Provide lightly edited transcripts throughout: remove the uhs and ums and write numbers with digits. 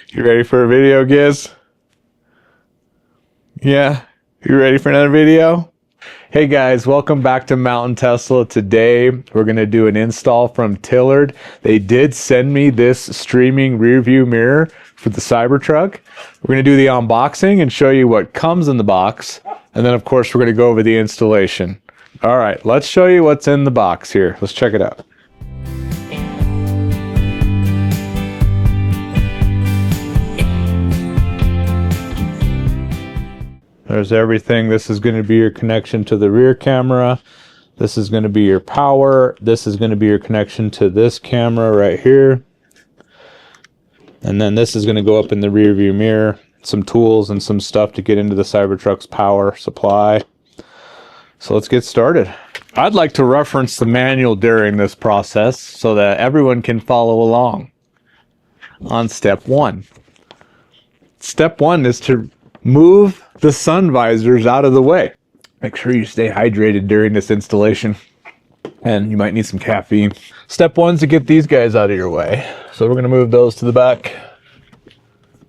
You ready for a video, Giz? Yeah? You ready for another video? Hey guys, welcome back to Mountain Tesla. Today we're going to do an install from Tlyard. They did send me this streaming rear view mirror for the Cybertruck. We're going to do the unboxing and show you what comes in the box. And then of course we're going to go over the installation. All right, let's show you what's in the box here. Let's check it out. There's everything. This is going to be your connection to the rear camera. This is going to be your power. This is going to be your connection to this camera right here. And then this is going to go up in the rear view mirror. Some tools and some stuff to get into the Cybertruck's power supply. So let's get started. I'd like to reference the manual during this process so that everyone can follow along on step one. Step one is to move the sun visors out of the way. Make sure you stay hydrated during this installation, and you might need some caffeine. Step one is to get these guys out of your way. So we're going to move those to the back.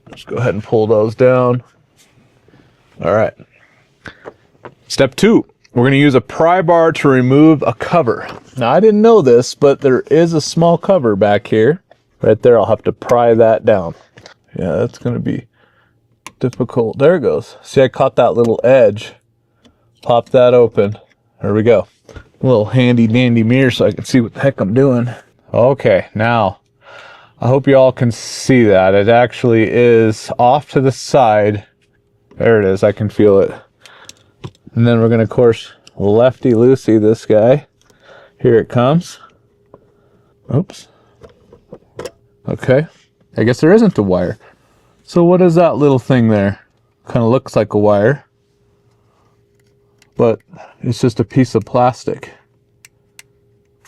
Let's go ahead and pull those down. All right. Step two, we're going to use a pry bar to remove a cover. Now I didn't know this, but there is a small cover back here. Right there, I'll have to pry that down. Yeah, that's going to be difficult. There it goes. See, I caught that little edge. Pop that open. There we go. A little handy dandy mirror so I can see what the heck I'm doing. Okay, now I hope you all can see that. It actually is off to the side. There it is. I can feel it. And then we're going to, of course, lefty-loosey this guy. Here it comes. Oops. Okay. I guess there isn't a wire. So what is that little thing there? Kind of looks like a wire, but it's just a piece of plastic.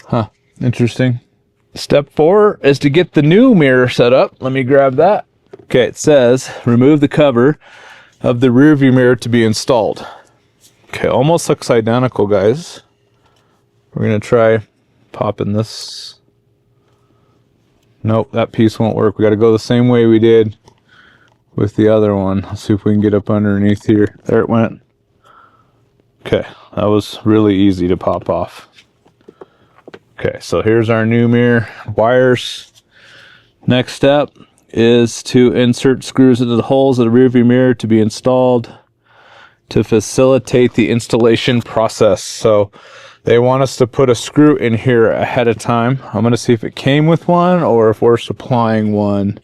Huh, interesting. Step four is to get the new mirror set up. Let me grab that. Okay, it says remove the cover of the rear view mirror to be installed. Okay, almost looks identical, guys. We're gonna try popping this. Nope, that piece won't work. We gotta go the same way we did with the other one. Let's see if we can get up underneath here. There it went. Okay, that was really easy to pop off. Okay, so here's our new mirror wires. Next step is to insert screws into the holes of the rear view mirror to be installed to facilitate the installation process. So they want us to put a screw in here ahead of time. I'm going to see if it came with one or if we're supplying one.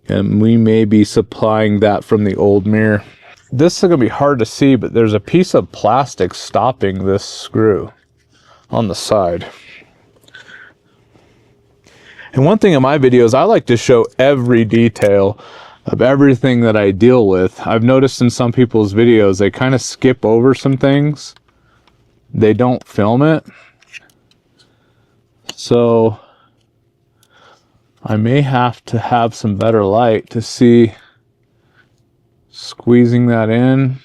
And we may be supplying that from the old mirror. This is going to be hard to see, but there's a piece of plastic stopping this screw on the side. And one thing in my videos, I like to show every detail of everything that I deal with. I've noticed in some people's videos, they kind of skip over some things. They don't film it. So I may have to have some better light to see. Squeezing that in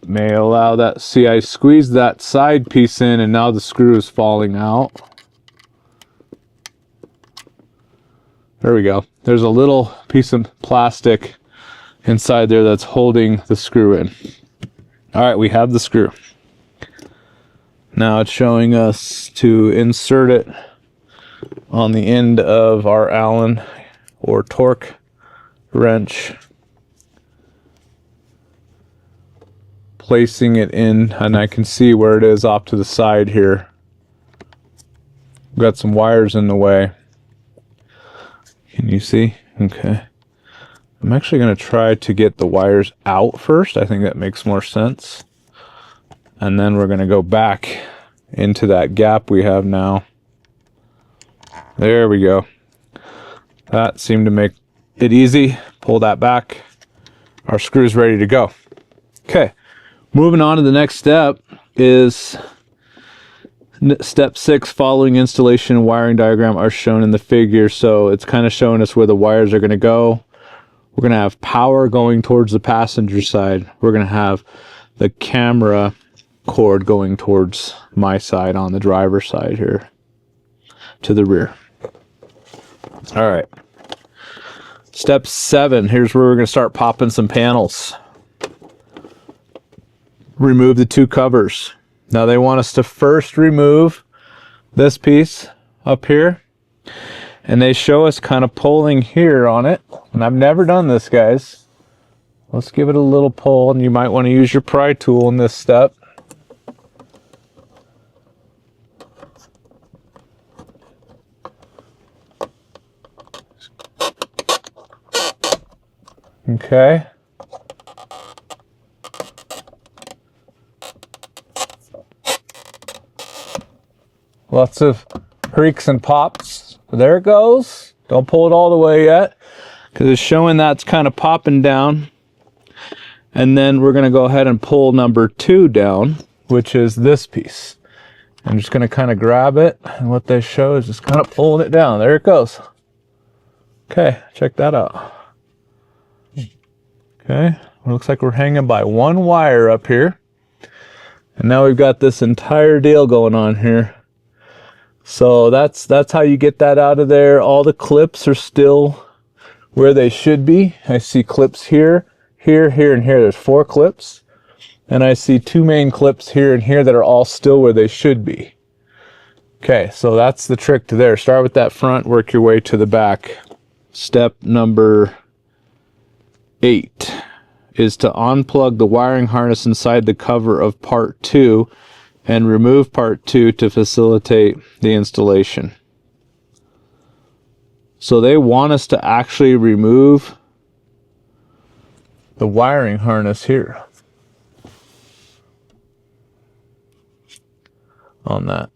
may allow that. See, I squeezed that side piece in and now the screw is falling out. There we go. There's a little piece of plastic inside there that's holding the screw in. All right, we have the screw. Now it's showing us to insert it on the end of our Allen or torque wrench, placing it in, and I can see where it is off to the side here. Got some wires in the way. Can you see? Okay. I'm actually going to try to get the wires out first. I think that makes more sense. And then we're going to go back into that gap we have now. There we go. That seemed to make it easy. Pull that back. Our screw's ready to go. Okay, moving on to the next step is step 6. Following installation and wiring diagram are shown in the figure. So it's kind of showing us where the wires are going to go. We're going to have power going towards the passenger side. We're going to have the camera cord going towards my side on the driver's side here to the rear. All right. Step 7, here's where we're going to start popping some panels. Remove the 2 covers. Now they want us to first remove this piece up here, and they show us kind of pulling here on it, and I've never done this, guys. Let's give it a little pull, and you might want to use your pry tool in this step. Okay. Lots of creaks and pops. There it goes. Don't pull it all the way yet, because it's showing that's kind of popping down. And then we're going to go ahead and pull number 2 down, which is this piece. I'm just going to kind of grab it, and what they show is just kind of pulling it down. There it goes. Okay, check that out. Okay, it looks like we're hanging by 1 wire up here. And now we've got this entire deal going on here. So that's how you get that out of there. All the clips are still where they should be. I see clips here, here, here, and here. There's 4 clips. And I see 2 main clips here and here that are all still where they should be. Okay, so that's the trick to there. Start with that front, work your way to the back. Step number 8 is to unplug the wiring harness inside the cover of part 2 and remove part 2 to facilitate the installation. So they want us to actually remove the wiring harness here on that.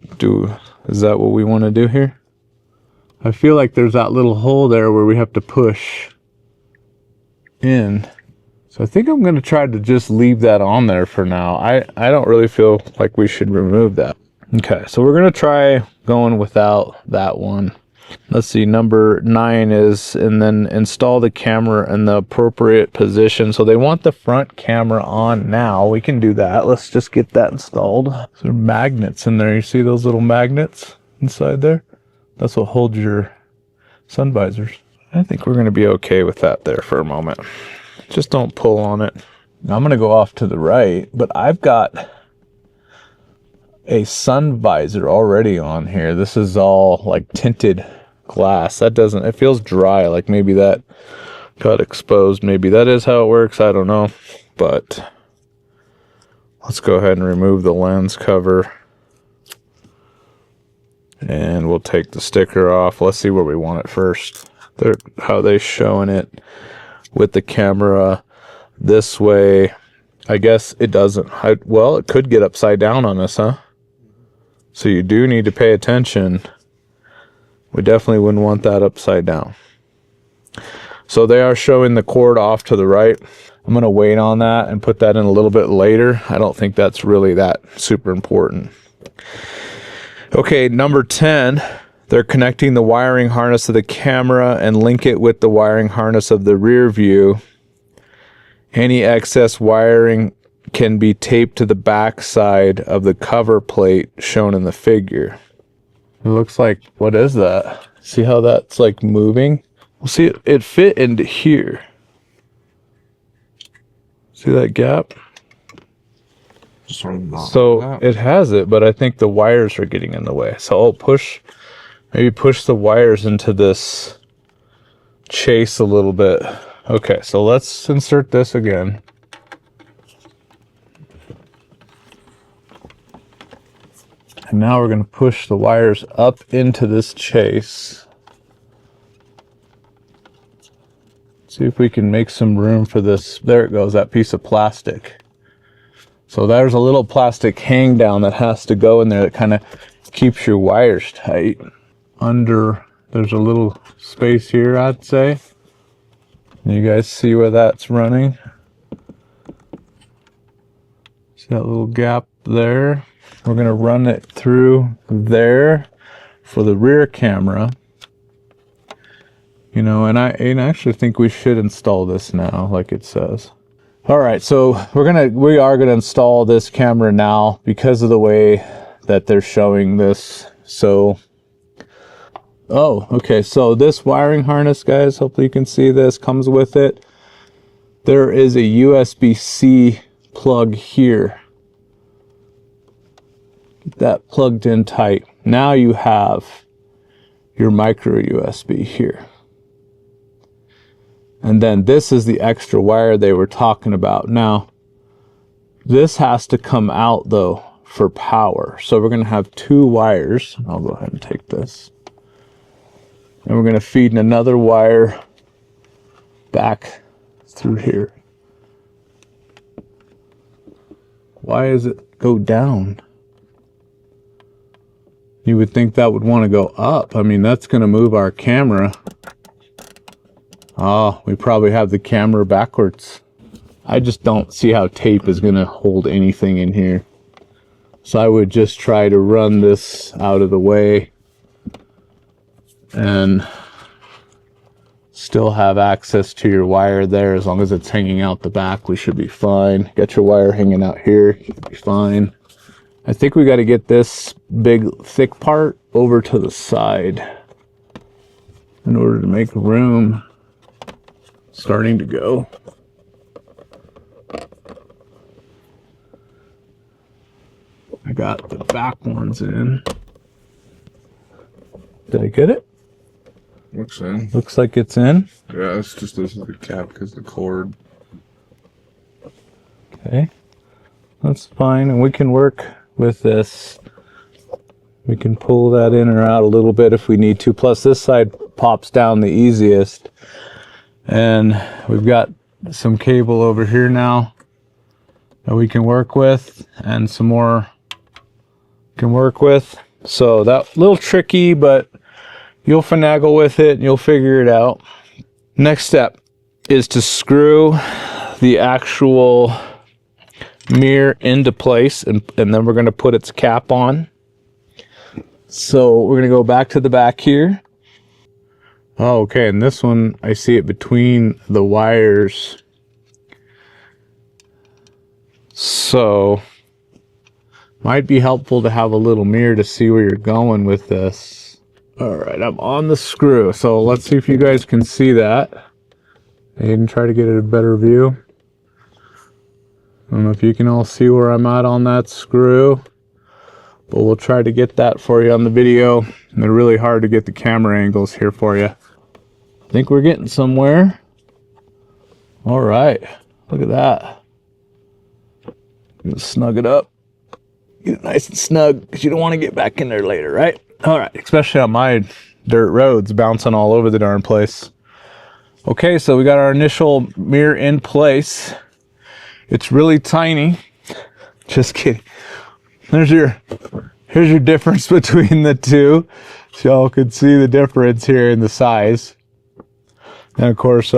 Is that what we want to do here? I feel like there's that little hole there where we have to push in. So I think I'm going to try to just leave that on there for now. I don't really feel like we should remove that. Okay, so we're going to try going without that one. Let's see, number 9 is, and then install the camera in the appropriate position. So they want the front camera on now. We can do that. Let's just get that installed. There are magnets in there. You see those little magnets inside there? That's what holds your sun visors. I think we're going to be okay with that there for a moment. Just don't pull on it. Now I'm going to go off to the right, but I've got a sun visor already on here. This is all like tinted glass. That doesn't, it feels dry, like maybe that got exposed. Maybe that is how it works. I don't know. But let's go ahead and remove the lens cover. And we'll take the sticker off. Let's see where we want it first. How they showing it with the camera this way. I guess it doesn't. Well, it could get upside down on us, huh? So you do need to pay attention. We definitely wouldn't want that upside down. So they are showing the cord off to the right. I'm going to wait on that and put that in a little bit later. I don't think that's really that super important. Okay, number 10. They're connecting the wiring harness of the camera and link it with the wiring harness of the rear view. Any excess wiring can be taped to the back side of the cover plate shown in the figure. It looks like, what is that? See how that's like moving? Well, see, it fit into here. See that gap? So it has it, but I think the wires are getting in the way. So I'll maybe push the wires into this chase a little bit. Okay, so let's insert this again. And now we're going to push the wires up into this chase. See if we can make some room for this. There it goes, that piece of plastic. So there's a little plastic hang down that has to go in there that kind of keeps your wires tight. There's a little space here, I'd say. You guys see where that's running? See that little gap there? We're going to run it through there for the rear camera. You know, and I actually think we should install this now, like it says. All right, so we are gonna install this camera now because of the way that they're showing this. So Oh, okay. So this wiring harness, guys, hopefully you can see this, comes with it. There is a USB-C plug here. Get that plugged in tight. Now you have your micro USB here. And then this is the extra wire they were talking about. Now, this has to come out though for power. So we're going to have two wires. I'll go ahead and take this. And we're going to feed in another wire back through here. Why does it go down? You would think that would want to go up. I mean, that's going to move our camera. Oh, we probably have the camera backwards. I just don't see how tape is going to hold anything in here. So I would just try to run this out of the way and still have access to your wire there. As long as it's hanging out the back, we should be fine. Got your wire hanging out here, you should be fine. I think we got to get this big thick part over to the side in order to make room. Starting to go. I got the back ones in. Did I get it? Looks in. Looks like it's in. Yeah, it's just this is the cap because the cord. Okay. That's fine, and we can work with this. We can pull that in or out a little bit if we need to. Plus this side pops down the easiest. And we've got some cable over here now that we can work with, and some more can work with. So that's a little tricky, but you'll finagle with it and you'll figure it out. Next step is to screw the actual mirror into place, and then we're going to put its cap on. So we're going to go back to the back here. Oh, okay, and this one, I see it between the wires. So, might be helpful to have a little mirror to see where you're going with this. All right, I'm on the screw. So let's see if you guys can see that. And try to get a better view. I don't know if you can all see where I'm at on that screw, but we'll try to get that for you on the video. And they're really hard to get the camera angles here for you. I think we're getting somewhere. All right, look at that. Snug it up. Get it nice and snug, because you don't want to get back in there later, right? All right, especially on my dirt roads, bouncing all over the darn place. Okay, so we got our initial mirror in place. It's really tiny. Just kidding. Here's your difference between the two. So y'all could see the difference here in the size. And of course,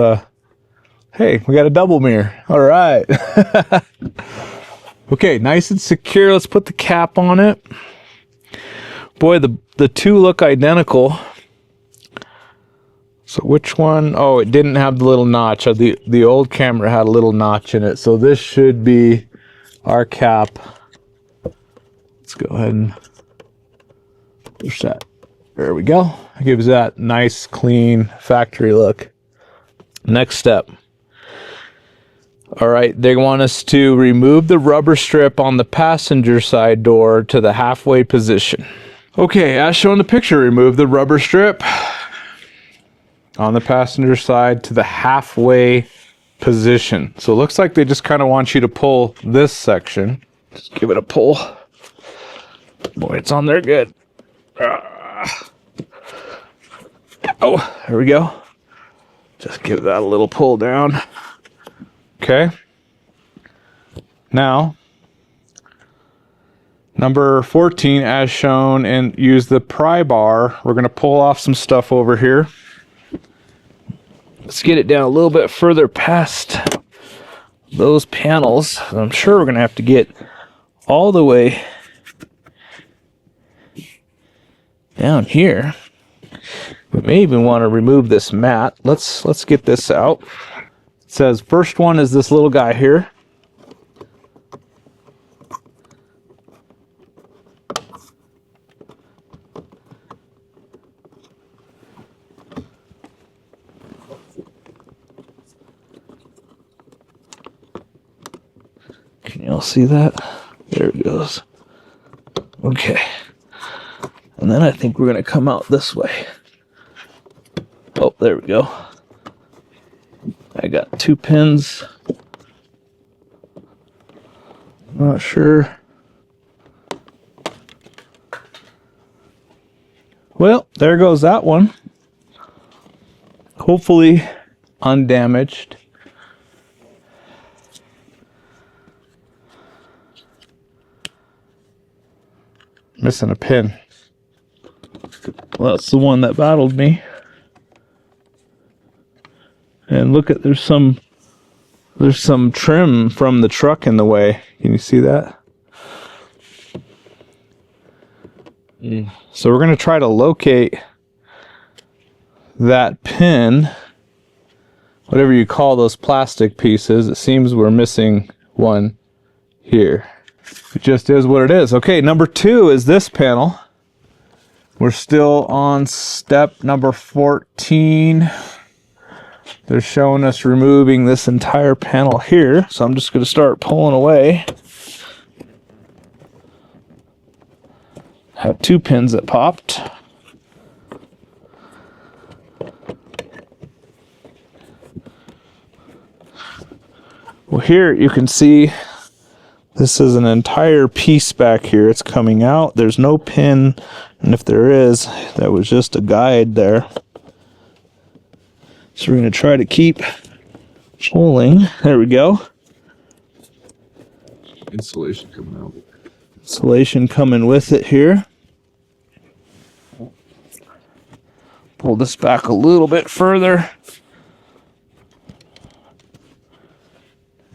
hey, we got a double mirror. All right. Okay, nice and secure. Let's put the cap on it. Boy, the two look identical. So which one? Oh, it didn't have the little notch. The old camera had a little notch in it. So this should be our cap. Let's go ahead and push that. There we go. It gives that nice, clean factory look. Next step. All right, they want us to remove the rubber strip on the passenger side door to the halfway position. Okay, as shown in the picture, remove the rubber strip on the passenger side to the halfway position. So it looks like they just kind of want you to pull this section. Just give it a pull. Boy, it's on there good. Oh, there we go. Just give that a little pull down. Okay. Now, number 14, as shown, and use the pry bar. We're going to pull off some stuff over here. Let's get it down a little bit further past those panels. I'm sure we're going to have to get all the way down here. We may even want to remove this mat. Let's get this out. It says first one is this little guy here. You'll see that. There it goes. Okay. And then I think we're going to come out this way. Oh, there we go. I got 2 pins. Not sure. Well, there goes that one. Hopefully undamaged. Missing a pin. Well, that's the one that battled me. And look at, there's some trim from the truck in the way. Can you see that? So we're going to try to locate that pin, whatever you call those plastic pieces. It seems we're missing one here. It just is what it is. Okay, number 2 is this panel. We're still on step number 14. They're showing us removing this entire panel here, so I'm just going to start pulling away. Have 2 pins that popped. Well, here you can see this is an entire piece back here. It's coming out. There's no pin, and if there is, that was just a guide there. So we're going to try to keep pulling. There we go. Insulation coming out. Insulation coming with it here. Pull this back a little bit further.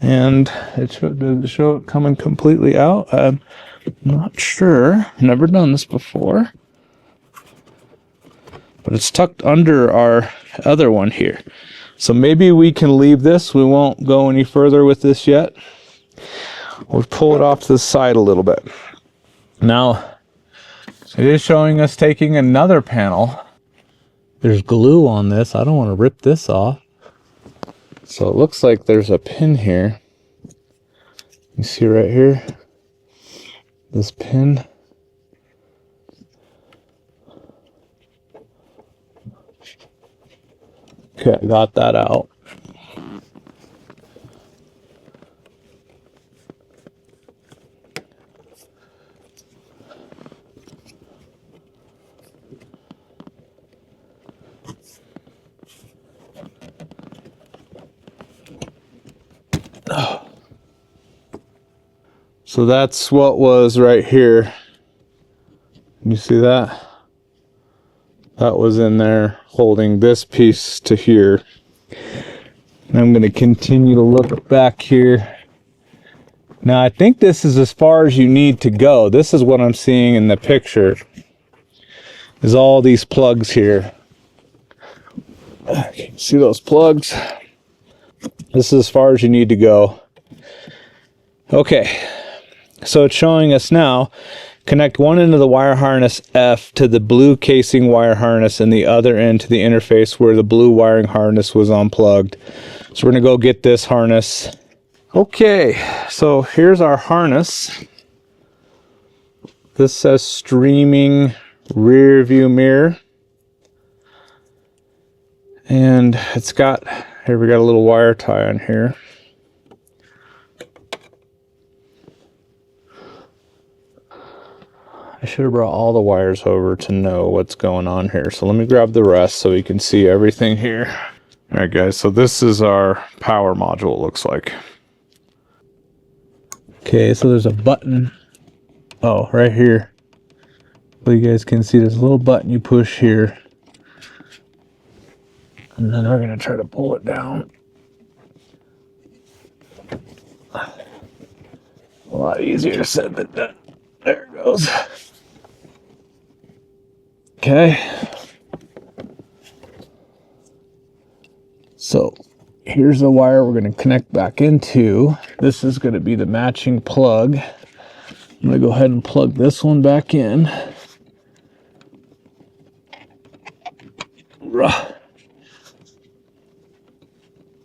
And does it show it coming completely out? I'm not sure. Never done this before. But it's tucked under our other one here. So maybe we can leave this. We won't go any further with this yet. We'll pull it off to the side a little bit. Now, it is showing us taking another panel. There's glue on this. I don't want to rip this off. So it looks like there's a pin here. You see right here? This pin. Okay, I got that out. So that's what was right here. You see that? That was in there holding this piece to here. And I'm going to continue to look back here. Now I think this is as far as you need to go. This is what I'm seeing in the picture. Is all these plugs here. See those plugs? This is as far as you need to go. Okay. So it's showing us now, connect one end of the wire harness F to the blue casing wire harness and the other end to the interface where the blue wiring harness was unplugged. So we're going to go get this harness. Okay, so here's our harness. This says streaming rear view mirror. And it's got, here we got a little wire tie on here. I should have brought all the wires over to know what's going on here. So let me grab the rest so we can see everything here. All right, guys, so this is our power module, it looks like. Okay, so there's a button. Oh, right here. So you guys can see there's a little button you push here. And then we're going to try to pull it down. A lot easier said than done. There it goes. Okay. So here's the wire we're going to connect back into. This is going to be the matching plug. I'm going to go ahead and plug this one back in.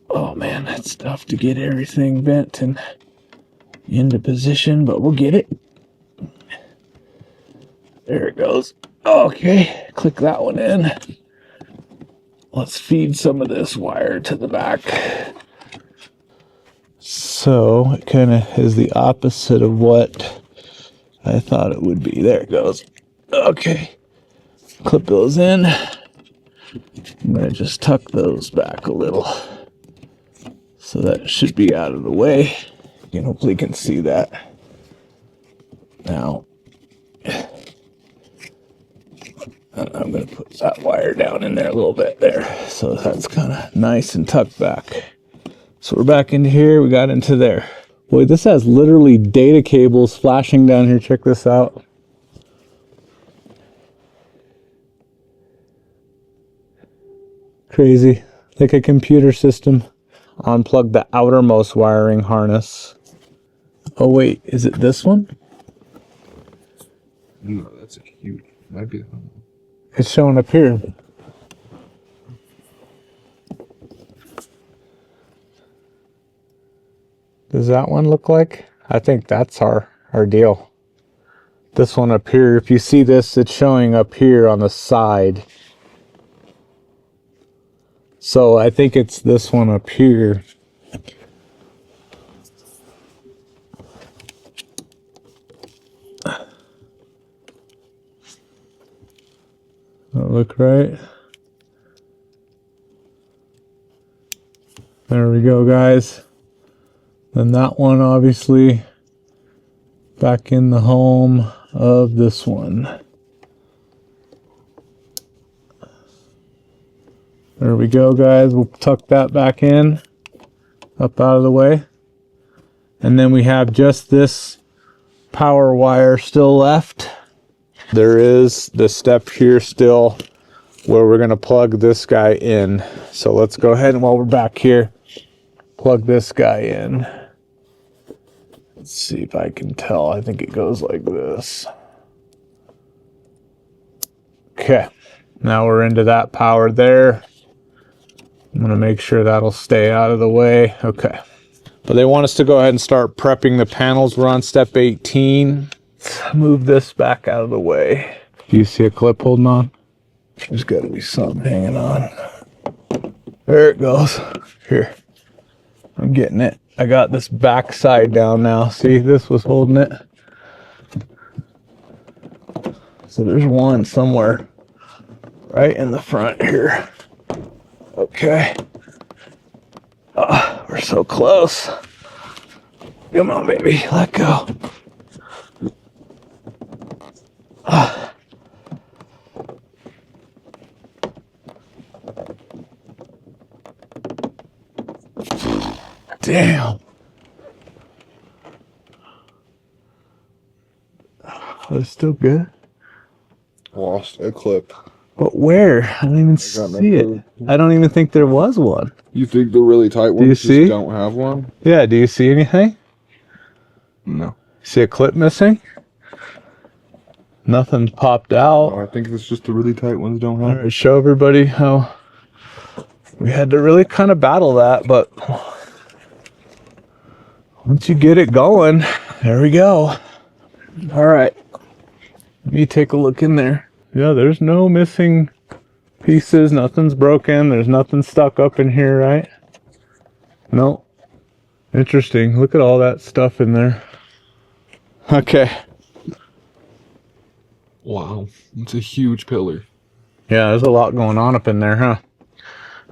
Oh man, that's tough to get everything bent and into position, but we'll get it. There it goes. Okay, click that one in. Let's feed some of this wire to the back. So it kind of is the opposite of what I thought it would be. There it goes. Okay, clip those in. I'm going to just tuck those back a little. So that should be out of the way. You hopefully can see that. Now, I'm going to put that wire down in there a little bit there. So that's kind of nice and tucked back. So we're back into here. We got into there. Boy, this has literally data cables flashing down here. Check this out. Crazy. Like a computer system. Unplug the outermost wiring harness. Oh wait, is it this one? No, that's a huge. Might be. It's showing up here. Does that one look like? I think that's our deal. This one up here, if you see this, it's showing up here on the side. So I think it's this one up here. That look right? There we go, guys. Then that one obviously back in the home of this one. There we go, guys. We'll tuck that back in, up out of the way. And then we have just this power wire still left. There is the step here still where we're going to plug this guy in. So let's go ahead and while we're back here, plug this guy in. Let's see if I can tell. I think it goes like this. Okay, now we're into that power there. I'm going to make sure that'll stay out of the way. Okay. But they want us to go ahead and start prepping the panels. We're on step 18. Let's move this back out of the way. Do you see a clip holding on? There's got to be something hanging on. There it goes. Here. I'm getting it. I got this back side down now. See, this was holding it. So there's one somewhere right in the front here. Okay. Oh, we're so close. Come on, baby. Let go. Ah. Damn. Oh, it's still good. Lost a clip. But where? I don't even see it. I don't even think there was one. You think the really tight ones you just see? don't have one? Yeah, do you see anything? No. See a clip missing? Nothing popped out. Oh, I think it's just the really tight ones don't have. All right, show everybody how we had to really kind of battle that, but once you get it going, there we go. All right, let me take a look in there. Yeah, there's no missing pieces. Nothing's broken. There's nothing stuck up in here, right? No. Interesting. Look at all that stuff in there. Okay. Wow, it's a huge pillar. Yeah, there's a lot going on up in there, huh?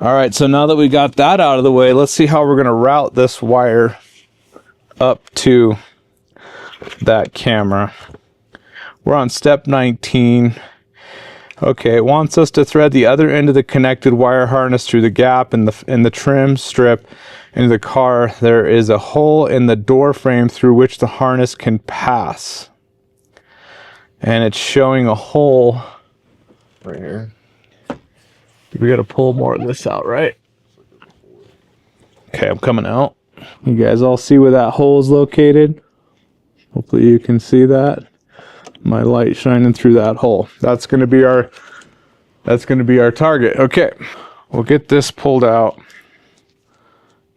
All right, so now that we got that out of the way, let's see how we're going to route this wire up to that camera. We're on step 19. Okay, it wants us to thread the other end of the connected wire harness through the gap in the trim strip into the car. There is a hole in the door frame through which the harness can pass. And it's showing a hole Right here. we got to pull more of this out, right? Okay, I'm coming out. You guys all see where that hole is located? Hopefully you can see that. My light shining through that hole. That's going to be our target. Okay. We'll get this pulled out.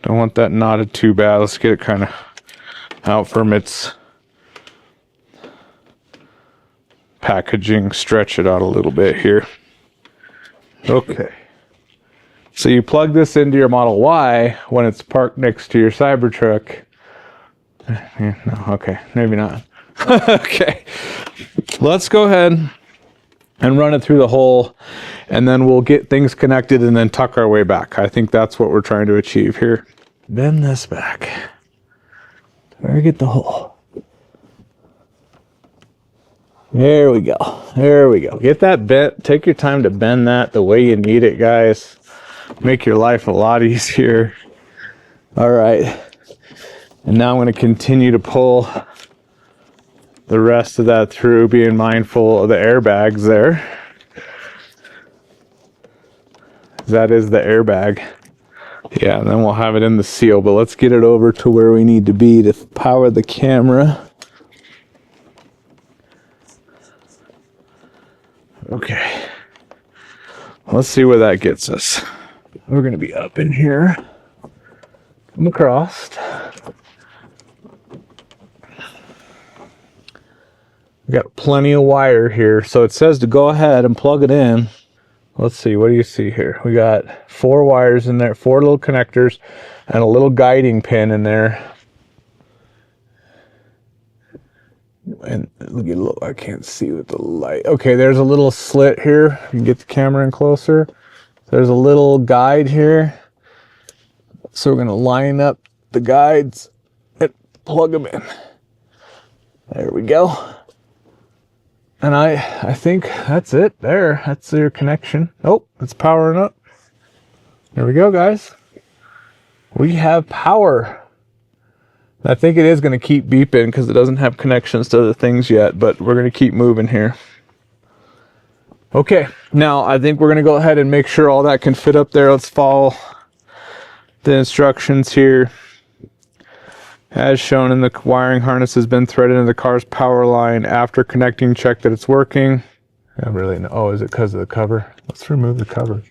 Don't want that knotted too bad. Let's get it kind of out from its packaging. Stretch it out a little bit here. Okay. So you plug this into your Model Y when it's parked next to your Cybertruck. No, okay, maybe not. Okay. Let's go ahead and run it through the hole, and then we'll get things connected and then tuck our way back. I think that's what we're trying to achieve here. Bend this back. Where get the hole? There we go. There we go. Get that bent. Take your time to bend that the way you need it, guys. Make your life a lot easier. All right. And now I'm going to continue to pull the rest of that through, being mindful of the airbags there. That is the airbag. Yeah, and then we'll have it in the seal, but let's get it over to where we need to be to power the camera. Okay. Let's see where that gets us. We're going to be up in here. Come across. We got plenty of wire here, so it says to go ahead and plug it in. Let's see, what do you see here? We got 4 wires in there, 4 little connectors, and a little guiding pin in there. And look at, look, I can't see with the light. Okay, there's a little slit here. You can get the camera in closer. There's a little guide here. So we're going to line up the guides and plug them in. There we go. And I think that's it there. That's your connection. Oh, it's powering up. There we go, guys. We have power. I think it is going to keep beeping because it doesn't have connections to other things yet, but we're going to keep moving here. Okay, now I think we're going to go ahead and make sure all that can fit up there. Let's follow the instructions here. As shown in the wiring harness has been threaded into the car's power line. After connecting, check that it's working. I really know. Oh, is it because of the cover? Let's remove the cover.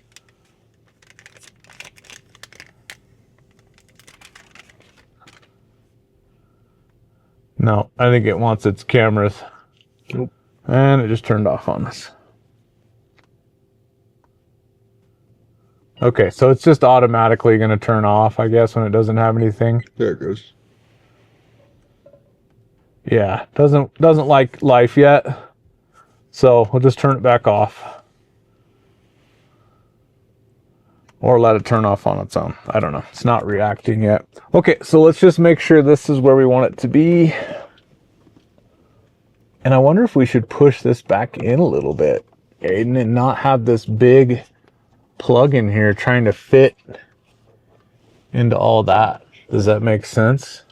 No, I think it wants its cameras. Nope. And it just turned off on us. Okay, so it's just automatically going to turn off, I guess, when it doesn't have anything. There it goes. Yeah, doesn't like life yet. So we'll just turn it back off. Or let it turn off on its own. I don't know. It's not reacting yet. Okay, so let's just make sure this is where we want it to be. And I wonder if we should push this back in a little bit, Aiden, and not have this big plug in here trying to fit into all that. Does that make sense?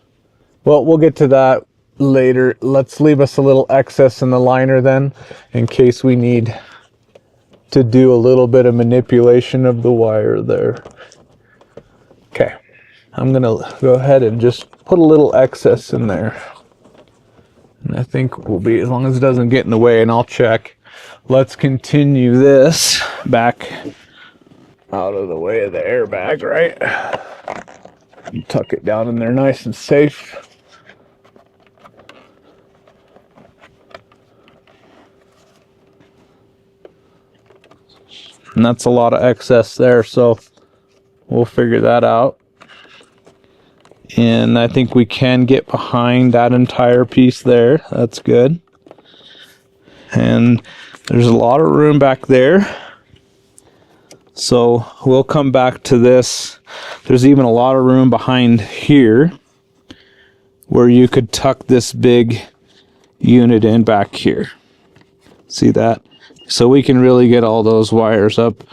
Well, we'll get to that later. Let's leave us a little excess in the liner then, in case we need to do a little bit of manipulation of the wire there. Okay, I'm gonna go ahead and just put a little excess in there. And I think we'll be, as long as it doesn't get in the way, and I'll check. Let's continue this back out of the way of the airbag, right? Tuck it down in there nice and safe. And that's a lot of excess there, so we'll figure that out. And I think we can get behind that entire piece there. That's good. And there's a lot of room back there. So we'll come back to this. There's even a lot of room behind here where you could tuck this big unit in back here. See that? So we can really get all those wires up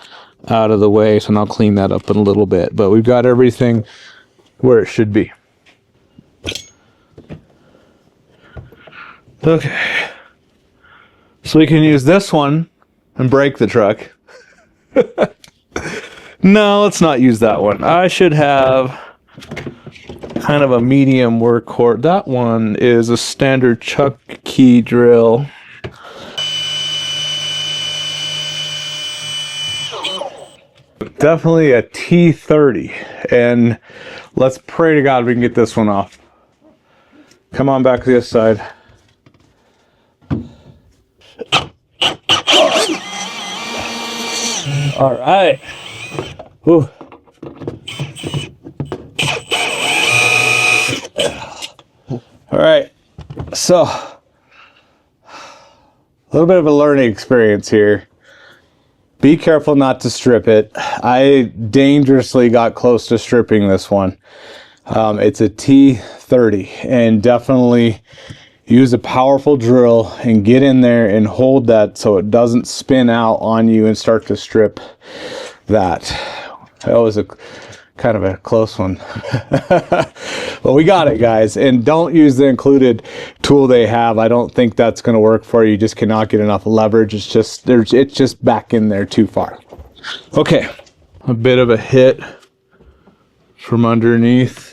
out of the way. So I'll clean that up in a little bit. But we've got everything where it should be. Okay. So we can use this one and break the truck. No, let's not use that one. I should have kind of a medium workhorse. That one is a standard chuck key drill. Definitely a T30, and let's pray to God we can get this one off. Come on back to this side. All right. Whew. All right. So, a little bit of a learning experience here. Be careful not to strip it. I dangerously got close to stripping this one. It's a T30, and definitely use a powerful drill and get in there and hold that so it doesn't spin out on you and start to strip that. That was a kind of a close one. But we got it, guys. And don't use the included tool they have. I don't think that's going to work for you. You just cannot get enough leverage. It's just back in there too far. Okay, a bit of a hit from underneath.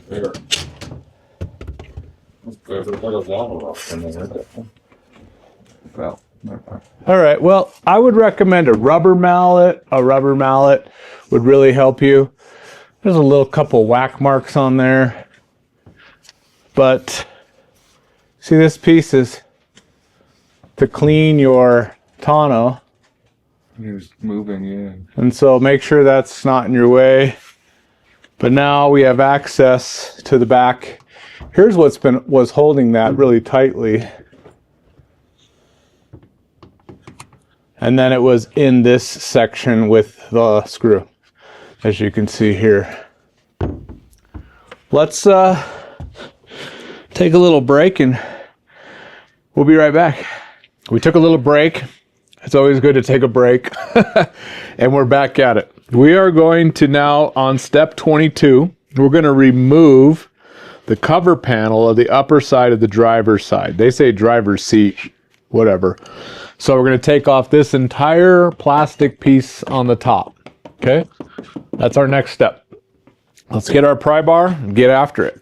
There. There's a lot of lava rock in there. Well, All right, well, I would recommend a rubber mallet. A rubber mallet would really help you. There's a little couple whack marks on there. But see, this piece is to clean your tonneau. he was moving in. And so make sure that's not in your way. But now we have access to the back. Here's was holding that really tightly. And then it was in this section with the screw, as you can see here. Let's take a little break and we'll be right back. We took a little break. It's always good to take a break. And we're back at it. We are going to now, on step 22, we're going to remove the cover panel of the upper side of the driver's side. They say driver's seat, whatever. So we're going to take off this entire plastic piece on the top. Okay? That's our next step. Let's get our pry bar and get after it.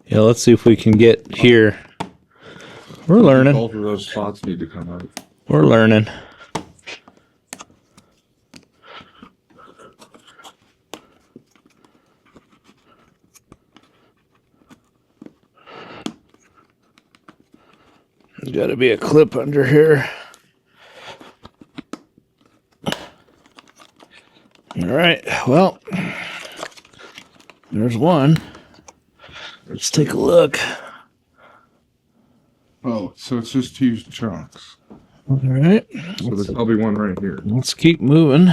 Yeah, let's see if we can get here. We're learning. Both of those spots need to come out. We're learning. There's got to be a clip under here. All right, well, there's one. Let's take a look. Oh, so it's just 2 chunks. All right. So there's probably one right here. Let's keep moving.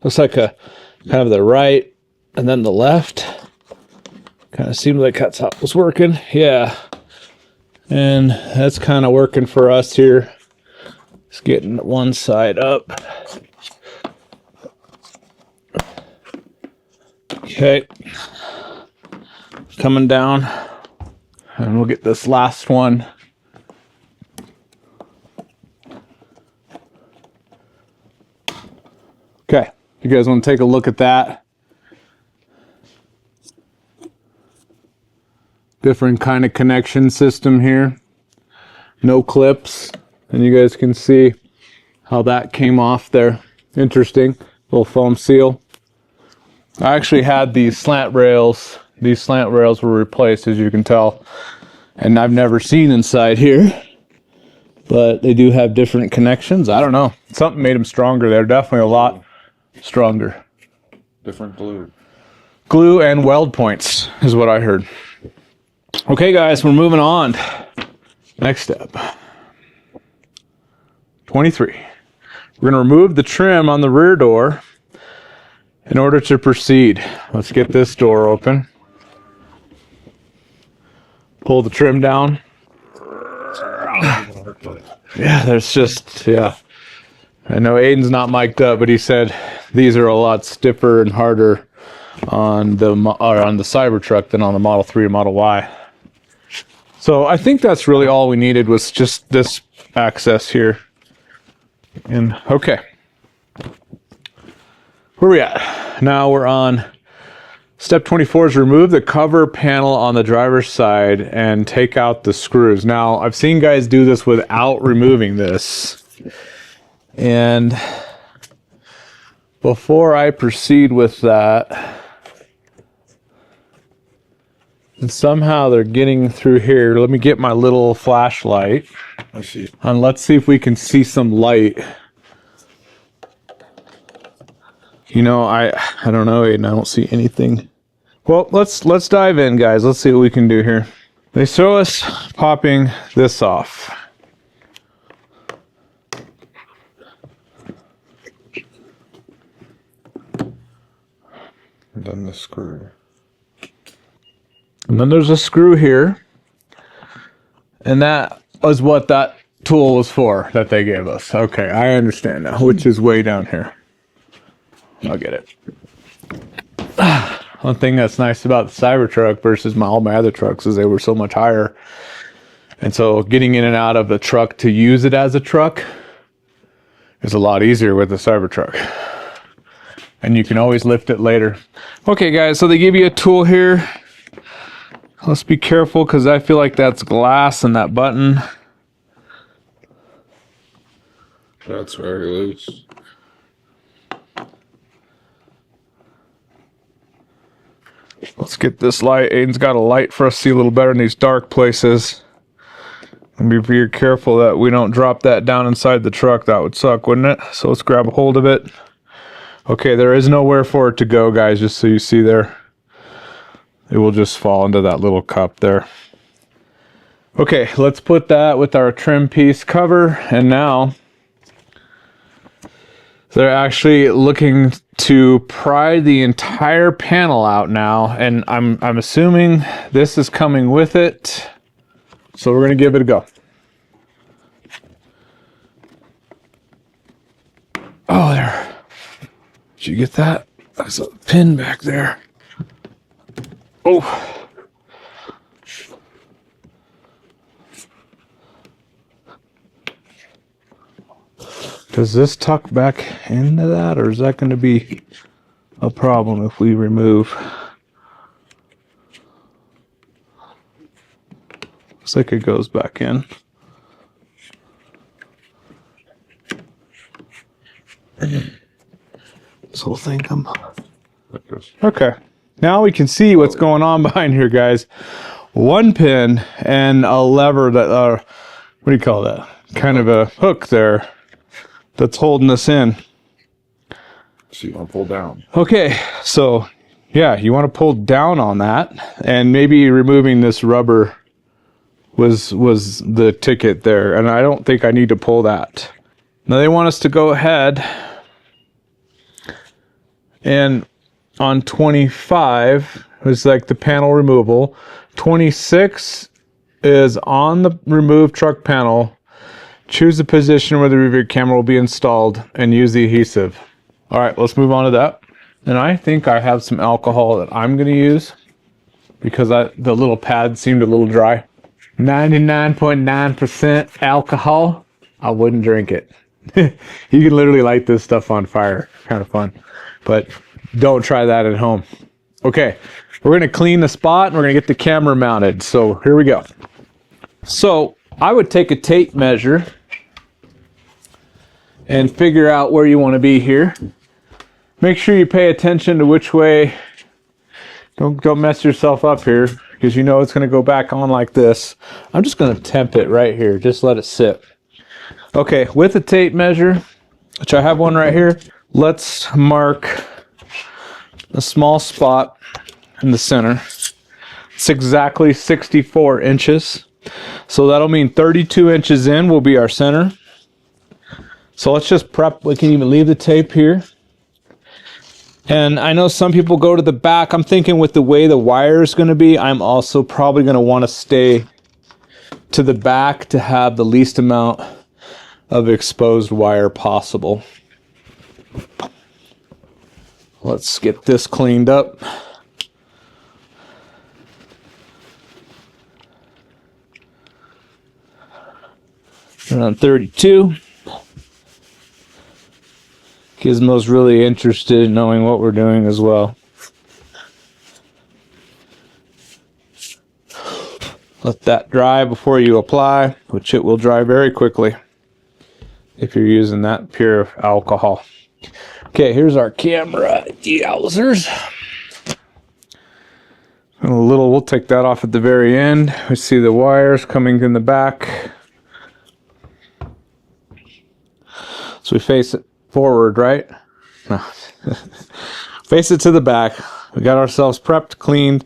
Looks like a kind of the right and then the left. Kind of seemed like that's how it was working. Yeah. And that's kind of working for us here. Just getting one side up. Okay. Coming down. And we'll get this last one. Okay. You guys want to take a look at that? Different kind of connection system here. No clips. And you guys can see how that came off there. Interesting. Little foam seal. I actually had these slant rails. These slant rails were replaced, as you can tell. And I've never seen inside here. But they do have different connections. I don't know. Something made them stronger. They're definitely a lot stronger. Different glue. Glue and weld points is what I heard. Okay, guys, we're moving on. Next step. 23. We're going to remove the trim on the rear door in order to proceed. Let's get this door open. Pull the trim down. Yeah, there's just, yeah. I know Aiden's not mic'd up, but he said these are a lot stiffer and harder on the Cybertruck than on the Model 3 and Model Y. So I think that's really all we needed was just this access here. And okay. Where are we at? Now we're on step 24 is remove the cover panel on the driver's side and take out the screws. Now I've seen guys do this without removing this. And before I proceed with that, and somehow they're getting through here. Let me get my little flashlight. I see. And let's see if we can see some light. You know, I don't know, Aiden. I don't see anything. Well, let's dive in, guys. Let's see what we can do here. They show us popping this off. And then the screw. And then there's a screw here. And that was what that tool was for that they gave us. Okay, I understand now, which is way down here. I'll get it. One thing that's nice about the Cybertruck versus all my other trucks is they were so much higher. And so getting in and out of the truck to use it as a truck is a lot easier with the Cybertruck. And you can always lift it later. Okay, guys, so they give you a tool here. Let's be careful because I feel like that's glass and that button. That's very loose. Let's get this light. Aiden's got a light for us to see a little better in these dark places. And be very careful that we don't drop that down inside the truck. That would suck, wouldn't it? So let's grab a hold of it. Okay, there is nowhere for it to go, guys, just so you see there. It will just fall into that little cup there. Okay, let's put that with our trim piece cover. And now they're actually looking to pry the entire panel out now. And I'm assuming this is coming with it. So we're going to give it a go. Oh, there. Did you get that? There's a pin back there. Oh. Does this tuck back into that, or is that going to be a problem if we remove? Looks like it goes back in. This whole thing come. Okay. Now we can see what's going on behind here, guys. One pin and a lever that, what do you call that? Kind of a hook there that's holding us in. So you want to pull down. Okay, so yeah, you want to pull down on that, and maybe removing this rubber was the ticket there, and I don't think I need to pull that. Now they want us to go ahead and on 25 is like the panel removal. 26 is on the remove truck panel. Choose the position where the rear camera will be installed and use the adhesive. All right, let's move on to that. And I think I have some alcohol that I'm going to use because the little pad seemed a little dry. 99.9% alcohol. I wouldn't drink it. You can literally light this stuff on fire. Kind of fun. But don't try that at home. Okay, we're going to clean the spot and we're going to get the camera mounted. So here we go. So I would take a tape measure and figure out where you want to be here. Make sure you pay attention to which way. Don't mess yourself up here because you know it's going to go back on like this. I'm just going to temp it right here. Just let it sit. Okay, with a tape measure, which I have one right here, let's mark a small spot in the center. It's exactly 64 inches. So that'll mean 32 inches in will be our center. So let's just prep. We can even leave the tape here. And I know some people go to the back. I'm thinking with the way the wire is going to be, I'm also probably going to want to stay to the back to have the least amount of exposed wire possible. Let's get this cleaned up. Around 32. Gizmo's really interested in knowing what we're doing as well. Let that dry before you apply, which it will dry very quickly if you're using that pure alcohol. Okay, here's our camera dowsers. We'll take that off at the very end. We see the wires coming in the back. So we face it forward, right? No. Face it to the back. We got ourselves prepped, cleaned.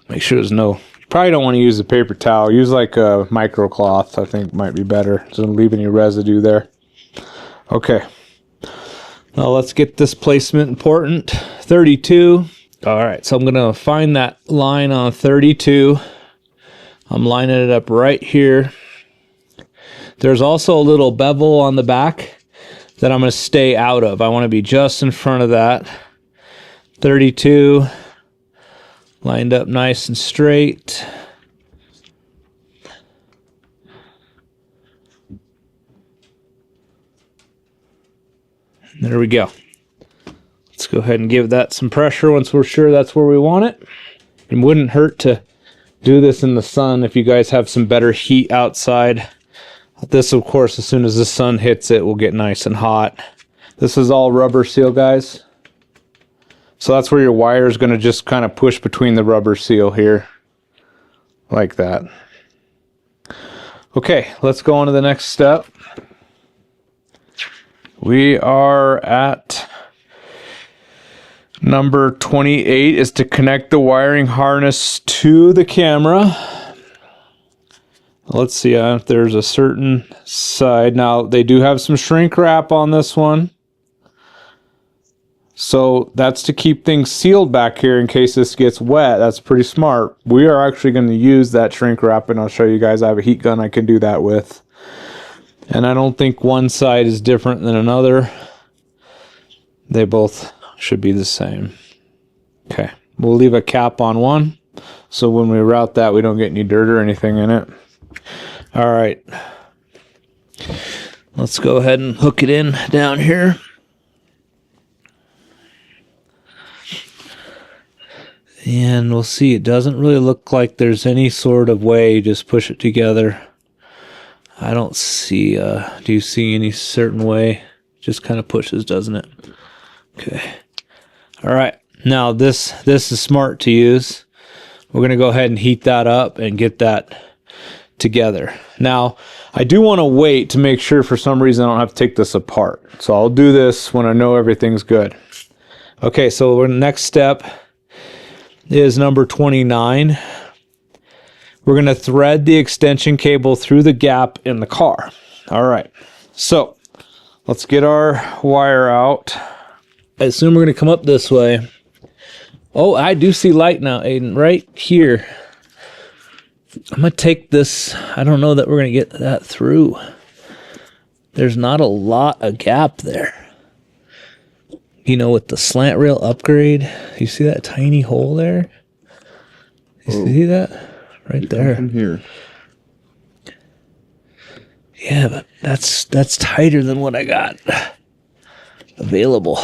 Make sure there's no... You probably don't want to use a paper towel. Use like a microcloth, I think might be better. Doesn't leave any residue there. Okay. Now let's get this placement important. 32. Alright, so I'm going to find that line on 32. I'm lining it up right here. There's also a little bevel on the back that I'm going to stay out of. I want to be just in front of that. 32. Lined up nice and straight. There we go. Let's go ahead and give that some pressure once we're sure that's where we want it. It wouldn't hurt to do this in the sun if you guys have some better heat outside. This, of course, as soon as the sun hits it, will get nice and hot. This is all rubber seal, guys. So that's where your wire is going to just kind of push between the rubber seal here. Like that. Okay, let's go on to the next step. We are at number 28 is to connect the wiring harness to the camera. Let's see if there's a certain side. Now, they do have some shrink wrap on this one. So that's to keep things sealed back here in case this gets wet. That's pretty smart. We are actually going to use that shrink wrap, and I'll show you guys. I have a heat gun I can do that with. And I don't think one side is different than another. They both should be the same. Okay, we'll leave a cap on one, so when we route that, we don't get any dirt or anything in it. All right, let's go ahead and hook it in down here. And we'll see, it doesn't really look like there's any sort of way. Just push it together. I don't see, do you see any certain way? Just kind of pushes, doesn't it? Okay. All right, now this is smart to use. We're going to go ahead and heat that up and get that together. Now, I do want to wait to make sure for some reason I don't have to take this apart. So I'll do this when I know everything's good. Okay, so our next step is number 29. We're going to thread the extension cable through the gap in the car. All right, so let's get our wire out. I assume we're going to come up this way. Oh, I do see light now, Aiden, right here. I'm going to take this. I don't know that we're going to get that through. There's not a lot of gap there. You know, with the slant rail upgrade, you see that tiny hole there? You see that? Right there. From here. Yeah, but that's tighter than what I got available.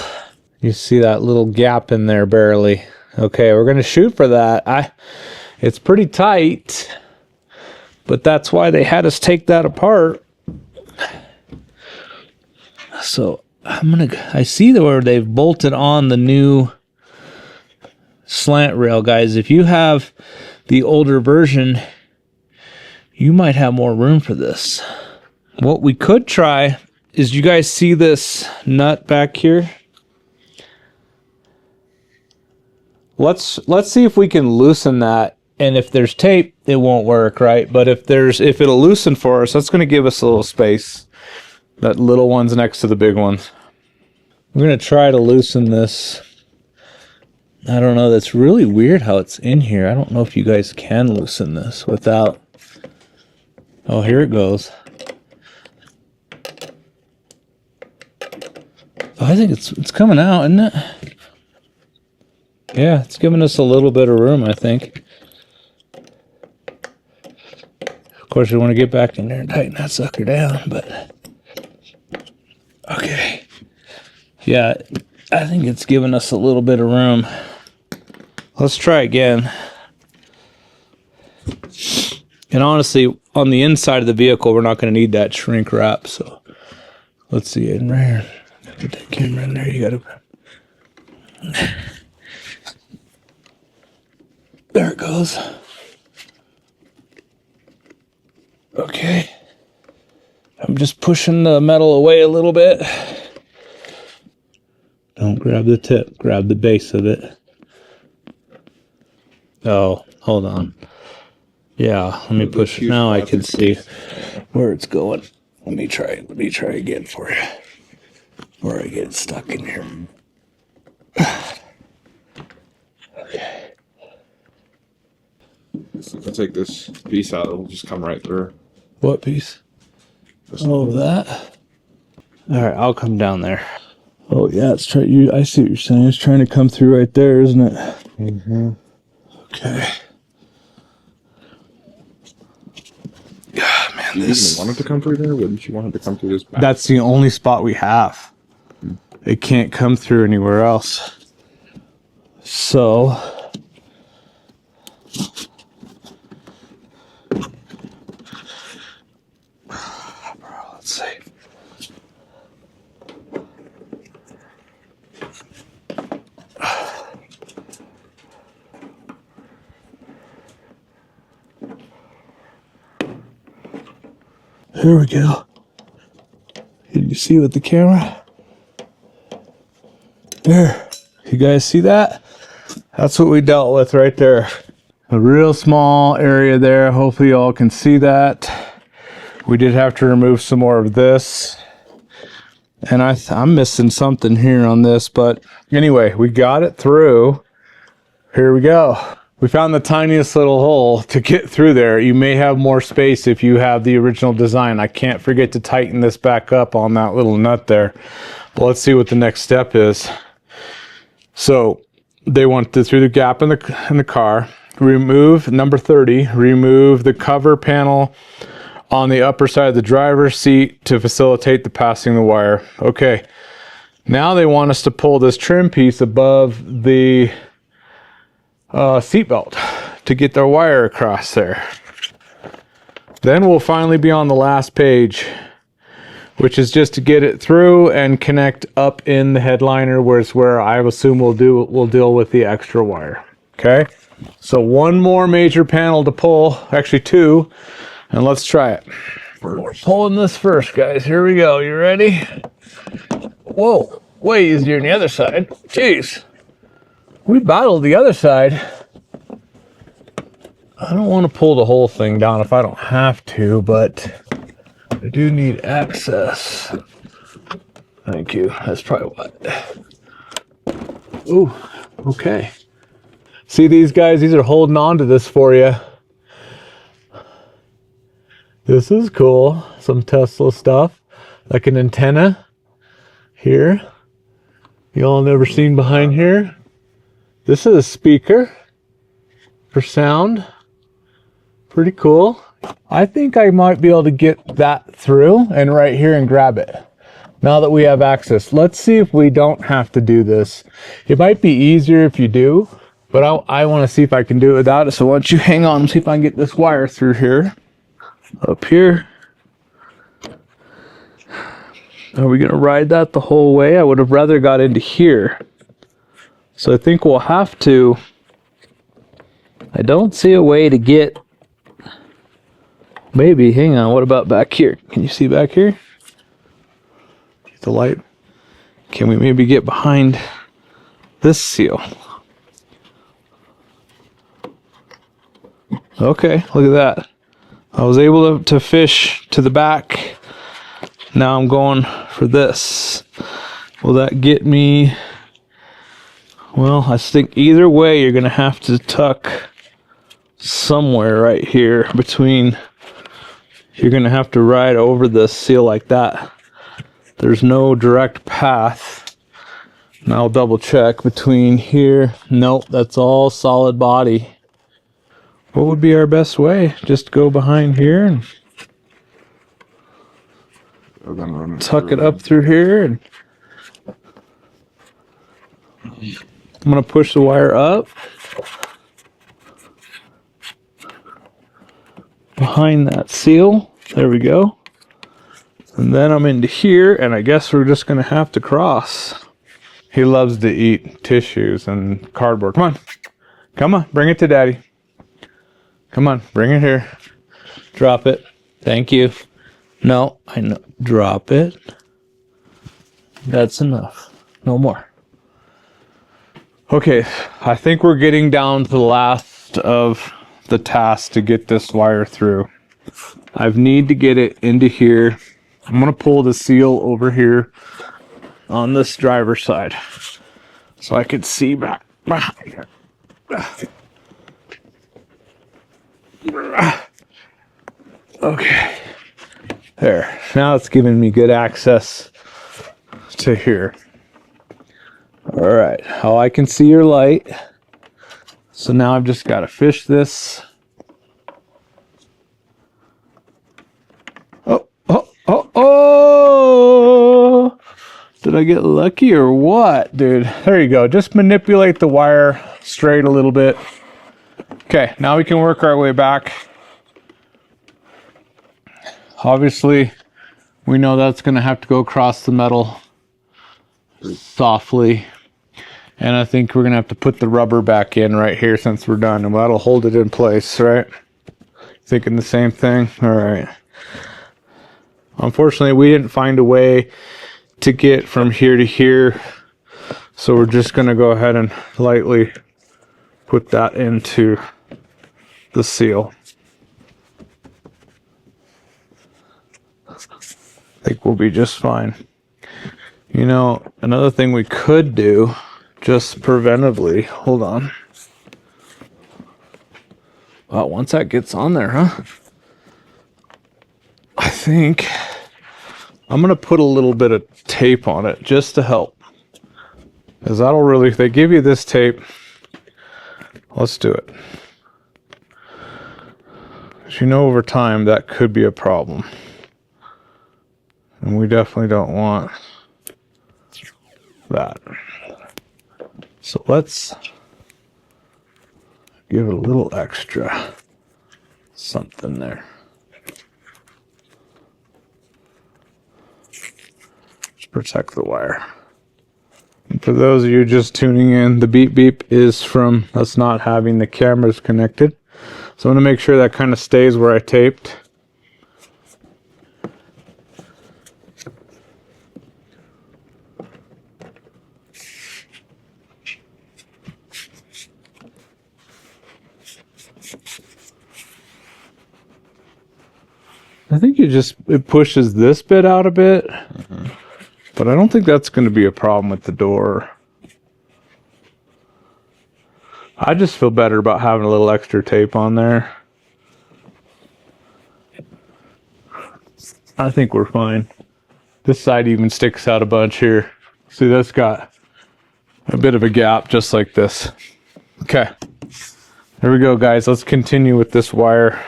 You see that little gap in there barely. Okay, we're going to shoot for that. It's pretty tight, but that's why they had us take that apart. So I see where they've bolted on the new slant rail, guys. If you have the older version, you might have more room for this. What we could try is, you guys see this nut back here? Let's see if we can loosen that. And if there's tape, it won't work, right? But if it'll loosen for us, that's going to give us a little space. That little one's next to the big ones. We're going to try to loosen this. I don't know. That's really weird how it's in here. I don't know if you guys can loosen this without Oh, here it goes. I think it's coming out, isn't it? Yeah, it's giving us a little bit of room, I think. Of course, we want to get back in there and tighten that sucker down, but okay. Yeah, I think it's giving us a little bit of room. Let's try again. And honestly, on the inside of the vehicle, we're not going to need that shrink wrap. So let's see it right here. Put that camera in there. You got to. There it goes. Okay. I'm just pushing the metal away a little bit. Don't grab the tip, grab the base of it. Oh, hold on. Yeah, let me push it. Now I can see where it's going. Let me try again for you. Where I get stuck in here. Okay. If I take this piece out, it'll just come right through. What piece? Oh, that? Alright, I'll come down there. Oh yeah, it's trying. I see what you're saying. It's trying to come through right there, isn't it? Mm-hmm. Okay. God, man, this. You want it to come through there? Wouldn't you want it to come through this back? That's the only spot we have. It can't come through anywhere else. So. Let's see. Here we go. Can you see with the camera? There. You guys see that? That's what we dealt with right there. A real small area there. Hopefully y'all can see that. We did have to remove some more of this. And I'm missing something here on this, but anyway, we got it through. Here we go. We found the tiniest little hole to get through there. You may have more space if you have the original design. I can't forget to tighten this back up on that little nut there. But let's see what the next step is. So they want to, through the gap in the car, remove number 30, remove the cover panel on the upper side of the driver's seat to facilitate the passing of the wire. Okay, now they want us to pull this trim piece above the seatbelt to get their wire across there. Then we'll finally be on the last page, which is just to get it through and connect up in the headliner, where it's where I assume we'll deal with the extra wire. Okay, so one more major panel to pull, actually two, and let's try it. We're pulling this first, guys. Here we go. You ready? Whoa, way easier than the other side. Jeez. We battled the other side. I don't want to pull the whole thing down if I don't have to, but I do need access. Thank you. That's probably what. Ooh, okay. See these guys? These are holding on to this for you. This is cool. Some Tesla stuff. Like an antenna here. Y'all never seen behind here? This is a speaker for sound. Pretty cool. I think I might be able to get that through and right here and grab it. Now that we have access. Let's see if we don't have to do this. It might be easier if you do, but I want to see if I can do it without it. So why don't you hang on and see if I can get this wire through here. Up here. Are we going to ride that the whole way? I would have rather got into here. So I think we'll have to. I don't see a way to get. Maybe, hang on, what about back here? Can you see back here? Get the light. Can we maybe get behind this seal? Okay, look at that. I was able to fish to the back. Now I'm going for this. Will that get me? Well, I think either way you're going to have to tuck somewhere right here between you're gonna have to ride over the seal like that. There's no direct path. And I'll double check between here. Nope, that's all solid body. What would be our best way? Just go behind here and tuck it up through here, and I'm gonna push the wire up behind that seal. There we go. And then I'm into here, and I guess we're just gonna have to cross. He loves to eat tissues and cardboard. Come on. Come on, bring it to Daddy. Come on, bring it here. Drop it. Thank you. No, I know. Drop it. That's enough. No more. Okay, I think we're getting down to the last of the task to get this wire through. I need to get it into here. I'm gonna pull the seal over here on this driver's side so I can see back behind here. Okay, there. Now it's giving me good access to here. All right, oh, I can see your light. So now I've just got to fish this. Oh! Did I get lucky or what, dude? There you go. Just manipulate the wire straight a little bit. Okay, now we can work our way back. Obviously, we know that's going to have to go across the metal softly. And I think we're going to have to put the rubber back in right here since we're done. And that'll hold it in place, right? Thinking the same thing? All right. Unfortunately, we didn't find a way to get from here to here. So we're just going to go ahead and lightly put that into the seal. I think we'll be just fine. You know, another thing we could do, just preventively, hold on. Well, once that gets on there, huh? I think I'm going to put a little bit of tape on it just to help. Because that'll really, if they give you this tape, let's do it. As you know, over time, that could be a problem. And we definitely don't want that. So let's give it a little extra something there. Just protect the wire. And for those of you just tuning in, the beep beep is from us not having the cameras connected. So I'm going to make sure that kind of stays where I taped. I think it pushes this bit out a bit, but I don't think that's going to be a problem with the door. I just feel better about having a little extra tape on there. I think we're fine. This side even sticks out a bunch here. See, that's got a bit of a gap just like this. Okay, there we go, guys. Let's continue with this wire.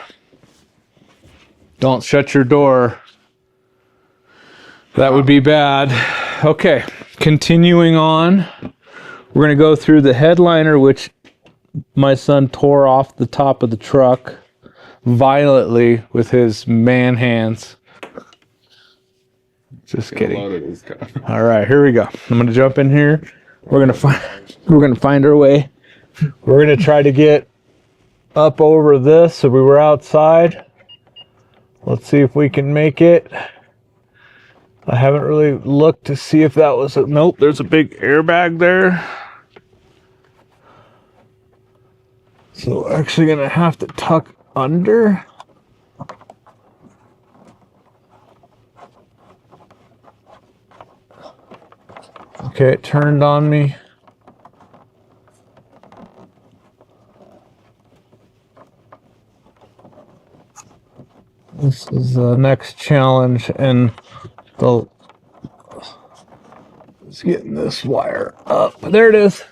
Don't shut your door. That would be bad. Okay, continuing on. We're going to go through the headliner, which my son tore off the top of the truck violently with his man hands. Just kidding. All right, here we go. I'm going to jump in here. We're going to find our way. We're going to try to get up over this so we were outside. Let's see if we can make it. I haven't really looked to see if that was a... Nope, there's a big airbag there. So we're actually going to have to tuck under. Okay, it turned on me. This is the next challenge, and it's getting this wire up. There it is.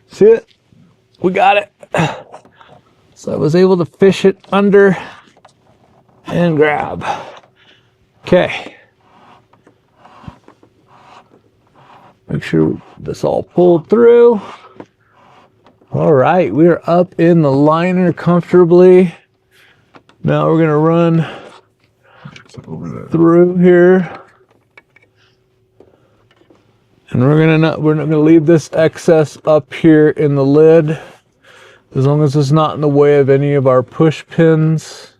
See it? We got it. So I was able to fish it under and grab. Okay. Make sure this all pulled through. All right, we are up in the liner comfortably. Now we're gonna run through here, and we're not gonna leave this excess up here in the lid, as long as it's not in the way of any of our push pins.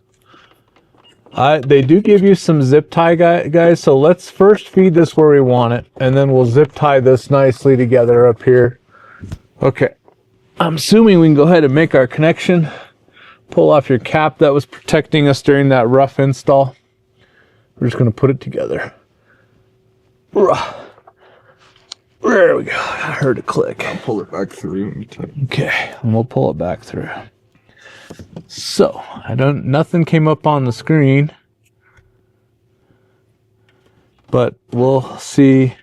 They do give you some zip tie, guys, so let's first feed this where we want it, and then we'll zip tie this nicely together up here. Okay, I'm assuming we can go ahead and make our connection. Pull off your cap that was protecting us during that rough install. We're just gonna put it together. There we go. I heard a click. I'll pull it back through. Okay, and we'll pull it back through. So, nothing came up on the screen, but we'll see.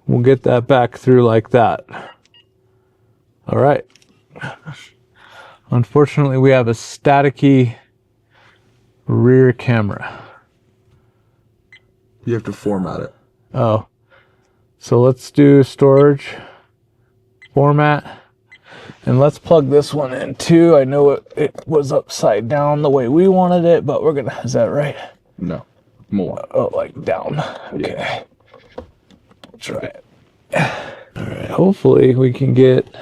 We'll get that back through like that. All right. Unfortunately, we have a staticky rear camera. You have to format it. Oh, so let's do storage format, and let's plug this one in too. I know it was upside down the way we wanted it, but we're gonna, is that right? No, more. Oh, like down. Okay. Yeah. Let's try it. All right, hopefully we can get,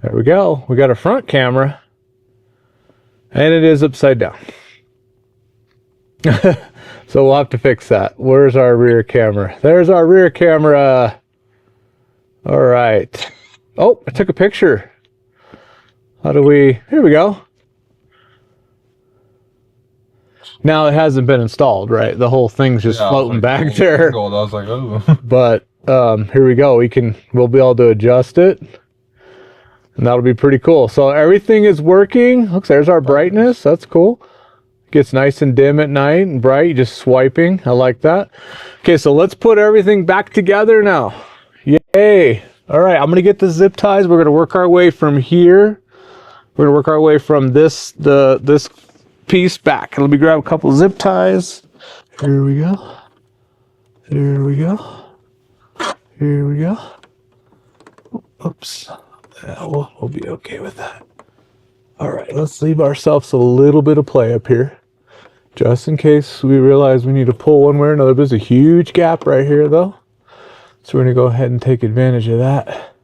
there we go. We got a front camera, and it is upside down. So we'll have to fix that. Where's our rear camera? There's our rear camera. All right. Oh, I took a picture. How do we, here we go. Now it hasn't been installed, right? The whole thing's just floating back there. I was like, oh. But here we go. We'll be able to adjust it. And that'll be pretty cool. So everything is working. Looks, there's our brightness. That's cool. Gets nice and dim at night and bright, just swiping. I like that. Okay, so let's put everything back together now. Yay. All right, I'm gonna get the zip ties. We're gonna work our way from here. We're gonna work our way from this piece back. Let me grab a couple zip ties. Here we go. Here we go. Here we go. Oops. Yeah, we'll be okay with that. All right, let's leave ourselves a little bit of play up here, just in case we realize we need to pull one way or another. There's a huge gap right here, though. So we're gonna go ahead and take advantage of that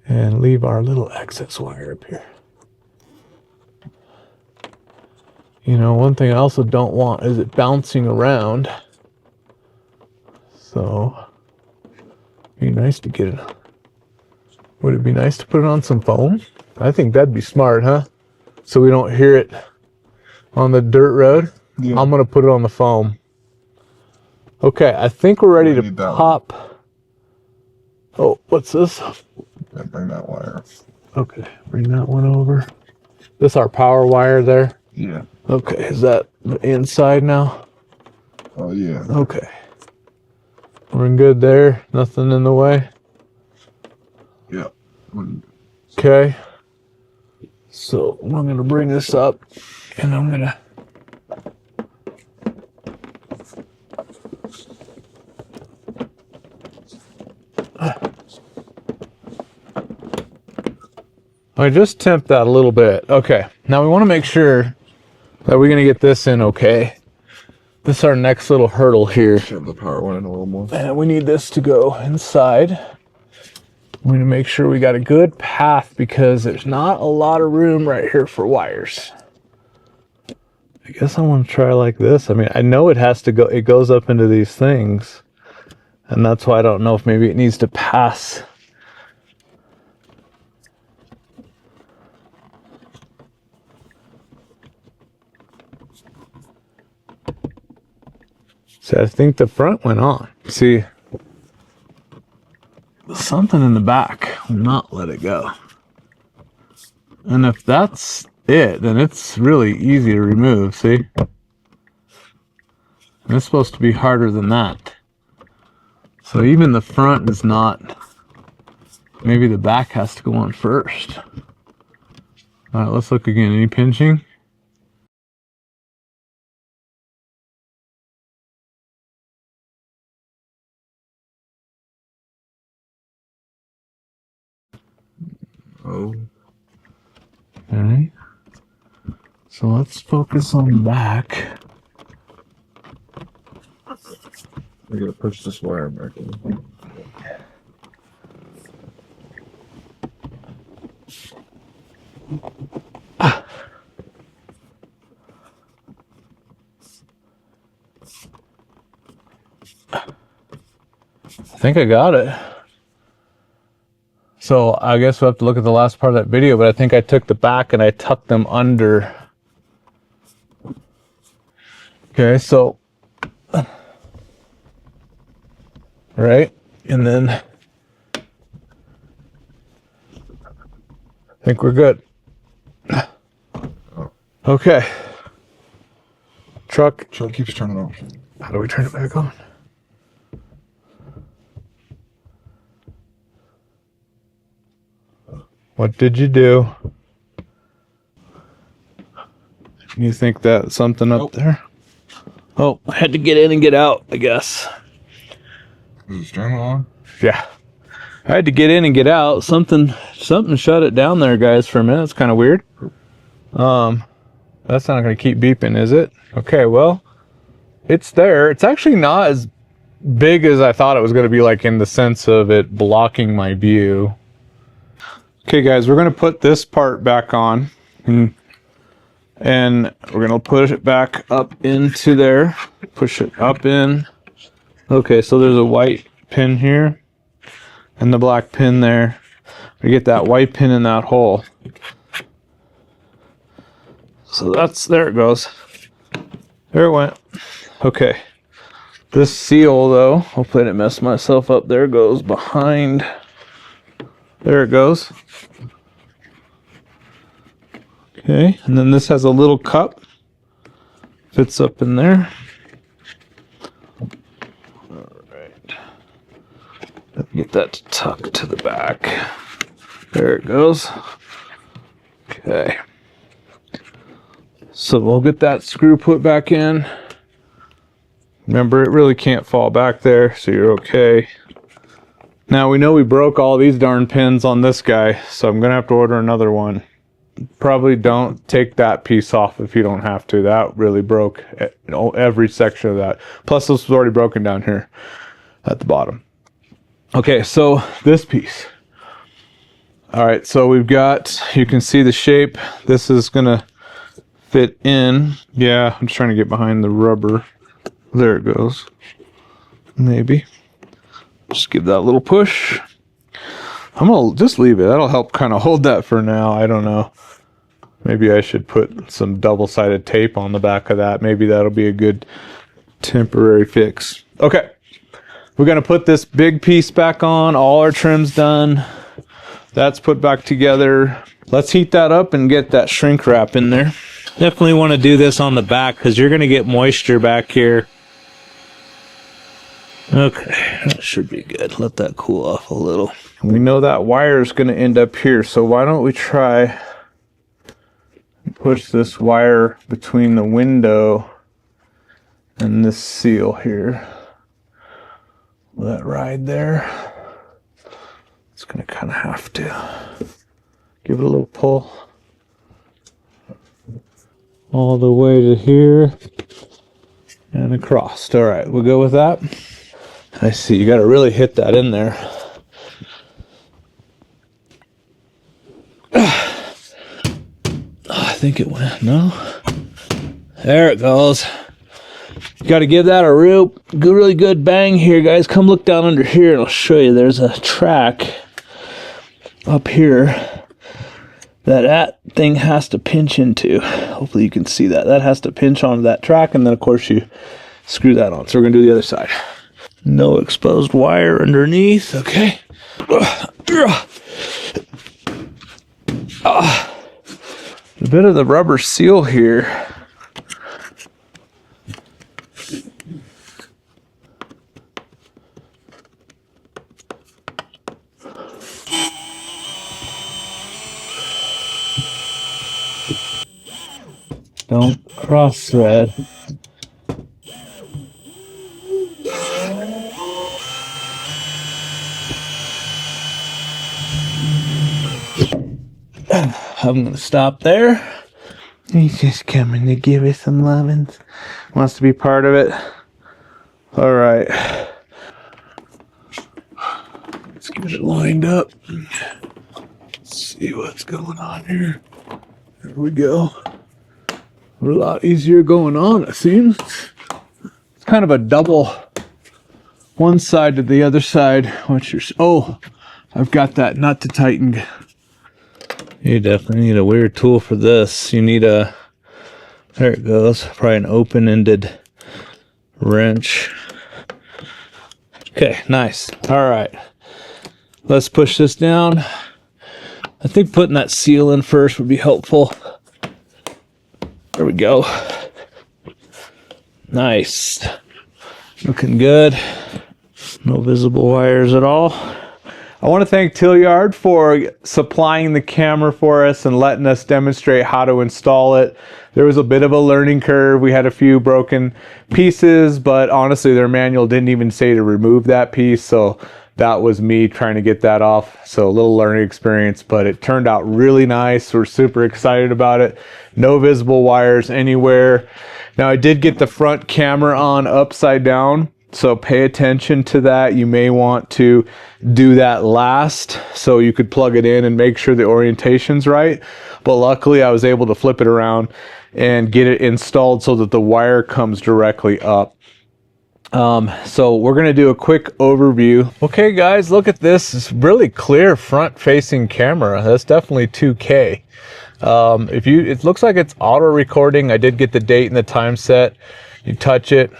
and leave our little excess wire up here. You know, one thing I also don't want is it bouncing around. So, it'd be nice to get it. Would it be nice to put it on some foam? I think that'd be smart, huh? So we don't hear it on the dirt road. Yeah. I'm gonna put it on the foam. Okay, I think we're ready to pop. Oh, what's this? Yeah, bring that wire. Okay, bring that one over. This our power wire there? Yeah. Okay, is that the inside now? Oh, yeah. Okay. We're good there. Nothing in the way? Yeah. Okay. So I'm going to bring this up, and I'm going to I just temp that a little bit. Okay. Now we want to make sure that we're going to get this in okay. This is our next little hurdle here. Shove the power one in a little more. And we need this to go inside. We're going to make sure we got a good path because there's not a lot of room right here for wires. I guess I want to try like this. I mean, I know it has to go, it goes up into these things. And that's why I don't know if maybe it needs to pass. So I think the front went on. See, something in the back will not let it go. And if that's it, then it's really easy to remove, see? And it's supposed to be harder than that. So even the front is not, maybe the back has to go on first. All right, let's look again. Any pinching? Oh. All right. So let's focus on the back. I gotta push this wire back in. I think I got it. So I guess we'll have to look at the last part of that video, but I think I took the back and I tucked them under. Okay, so, right, and then I think we're good. Okay. Truck. Truck keeps turning off. How do we turn it back on? What did you do? You think that's something up there? Oh, I had to get in and get out, I guess. Is the string on? Yeah. I had to get in and get out. Something shut it down there, guys, for a minute. It's kind of weird. That's not going to keep beeping, is it? Okay, well, it's there. It's actually not as big as I thought it was going to be, like in the sense of it blocking my view. Okay, guys, we're going to put this part back on, and we're going to push it back up into there. Push it up in. Okay, so there's a white pin here and the black pin there. We get that white pin in that hole. So there it goes. There it went. Okay. This seal, though, hopefully I didn't mess myself up. There it goes behind. There it goes. Okay, and then this has a little cup. Fits up in there. Alright. Get that tucked to the back. There it goes. Okay. So we'll get that screw put back in. Remember, it really can't fall back there, so you're okay. Now we know we broke all these darn pins on this guy, so I'm gonna have to order another one. Probably don't take that piece off if you don't have to. That really broke every section of that. Plus this was already broken down here at the bottom. Okay, so this piece. All right, so we've got, you can see the shape. This is gonna fit in. Yeah, I'm just trying to get behind the rubber. There it goes. Maybe. Just give that a little push. I'm gonna just leave it. That'll help kind of hold that for now. I don't know. Maybe I should put some double-sided tape on the back of that. Maybe that'll be a good temporary fix. Okay. We're gonna put this big piece back on. All our trim's done. That's put back together. Let's heat that up and get that shrink wrap in there. Definitely want to do this on the back because you're going to get moisture back here. Okay, that should be good. Let that cool off a little. We know that wire is going to end up here, so why don't we try and push this wire between the window and this seal here. Will that ride there? It's going to kind of have to give it a little pull all the way to here and across. All right, we'll go with that. I see, you got to really hit that in there. I think it went, no? There it goes. You got to give that a really good bang here, guys. Come look down under here and I'll show you. There's a track up here that thing has to pinch into. Hopefully you can see that. That has to pinch onto that track, and then of course you screw that on. So we're gonna do the other side. No exposed wire underneath. Okay. a bit of the rubber seal here. Don't cross thread. I'm gonna stop there. He's just coming to give us some lovins. Wants to be part of it. All right. Let's get it lined up. Let's see what's going on here. There we go. We're a lot easier going on, it seems. It's kind of a double, one side to the other side. What's your, oh, I've got that nut to tighten. You definitely need a weird tool for this. You need a, there it goes, probably an open-ended wrench. Okay, nice. All right, let's push this down. I think putting that seal in first would be helpful. There we go. Nice. Looking good. No visible wires at all. I want to thank Tlyard for supplying the camera for us and letting us demonstrate how to install it. There was a bit of a learning curve. We had a few broken pieces, but honestly their manual didn't even say to remove that piece, so that was me trying to get that off. So a little learning experience, but it turned out really nice. We're super excited about it. No visible wires anywhere. Now I did get the front camera on upside down, so pay attention to that. You may want to do that last so you could plug it in and make sure the orientation's right. But luckily I was able to flip it around and get it installed so that the wire comes directly up. So we're going to do a quick overview. Okay guys, look at this. It's really clear front facing camera. That's definitely 2K. It looks like it's auto recording. I did get the date and the time set. You touch it.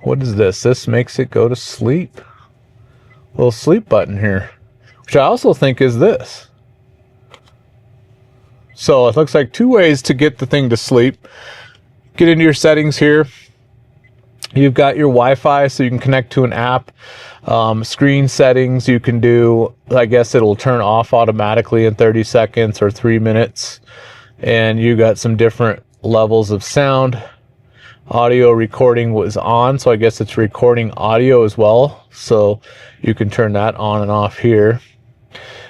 What is this? This makes it go to sleep. Little sleep button here, which I also think is this. So it looks like two ways to get the thing to sleep. Get into your settings here. You've got your Wi-Fi, so you can connect to an app. Screen settings, you can do, I guess it'll turn off automatically in 30 seconds or 3 minutes. And you got some different levels of sound. Audio recording was on, so I guess it's recording audio as well. So you can turn that on and off here.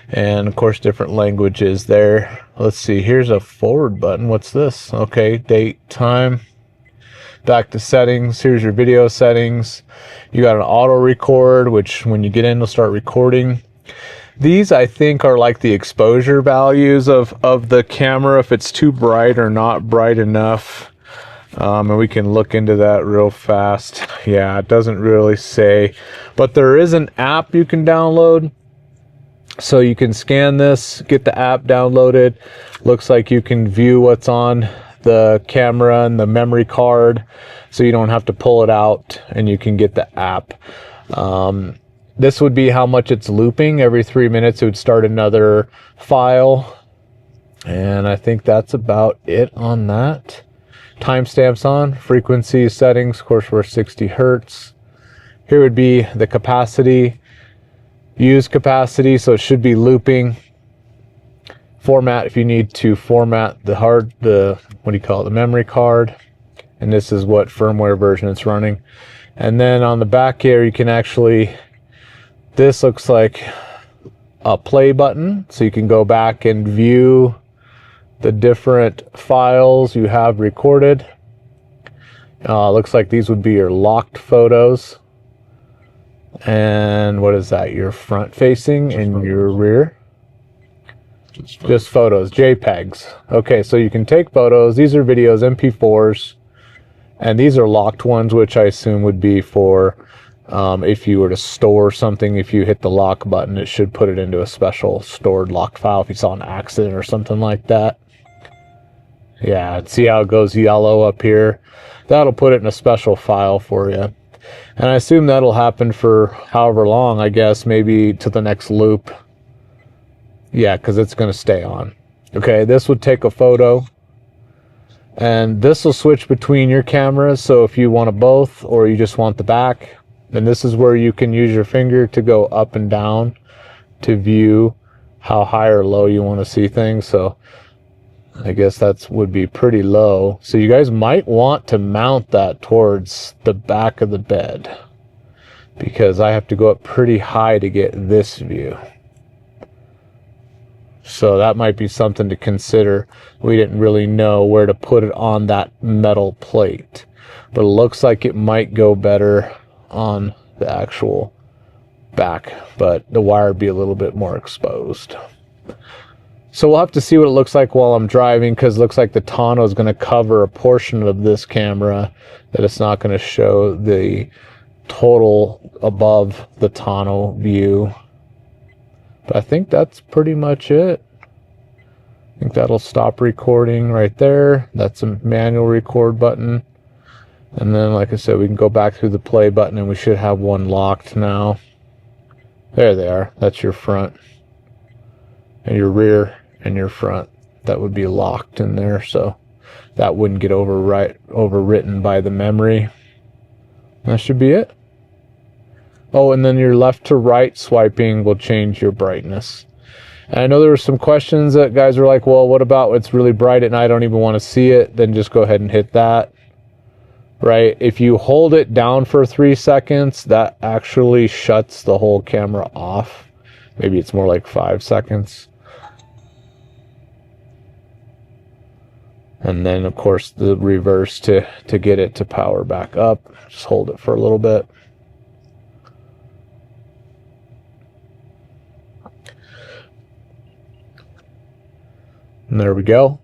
And of course, different languages there. Let's see, here's a forward button. What's this? Okay, date, time. Back to settings. Here's your video settings. You got an auto record, which when you get in, it'll start recording. These I think are like the exposure values of the camera, if it's too bright or not bright enough. And we can look into that real fast. Yeah, it doesn't really say, but there is an app you can download. So you can scan this, get the app downloaded. Looks like you can view what's on the camera and the memory card, so you don't have to pull it out, and you can get the app. This would be how much it's looping. Every 3 minutes it would start another file, and I think that's about it on that. Timestamps on, frequency settings, of course we're 60 hertz. Here would be the capacity, use capacity, so it should be looping. Format, if you need to format the memory card, and this is what firmware version it's running. And then on the back here you can actually, this looks like a play button, so you can go back and view the different files you have recorded. Looks like these would be your locked photos. And what is that? Your front facing and your rear. Just photos, JPEGs. Okay, so you can take photos. These are videos, MP4s, and these are locked ones, which I assume would be for if you were to store something. If you hit the lock button, it should put it into a special stored locked file if you saw an accident or something like that. Yeah, see how it goes yellow up here? That'll put it in a special file for you. And I assume that'll happen for however long, I guess, maybe to the next loop. Yeah, because it's going to stay on. Okay, this would take a photo. And this will switch between your cameras. So if you want to both, or you just want the back, then this is where you can use your finger to go up and down to view how high or low you want to see things. So I guess that would be pretty low. So you guys might want to mount that towards the back of the bed, because I have to go up pretty high to get this view. So that might be something to consider. We didn't really know where to put it on that metal plate, but it looks like it might go better on the actual back, but the wire would be a little bit more exposed. So we'll have to see what it looks like while I'm driving, because it looks like the tonneau is going to cover a portion of this camera, that it's not going to show the total above the tonneau view. But I think that's pretty much it. I think that'll stop recording right there. That's a manual record button. And then, like I said, we can go back through the play button, and we should have one locked now. There they are. That's your front. And your rear and your front. That would be locked in there, so that wouldn't get overwritten by the memory. That should be it. Oh, and then your left to right swiping will change your brightness. And I know there were some questions that guys were like, well, what about it's really bright at night, I don't even want to see it? Then just go ahead and hit that. Right? If you hold it down for 3 seconds, that actually shuts the whole camera off. Maybe it's more like 5 seconds. And then, of course, the reverse to get it to power back up. Just hold it for a little bit. And there we go.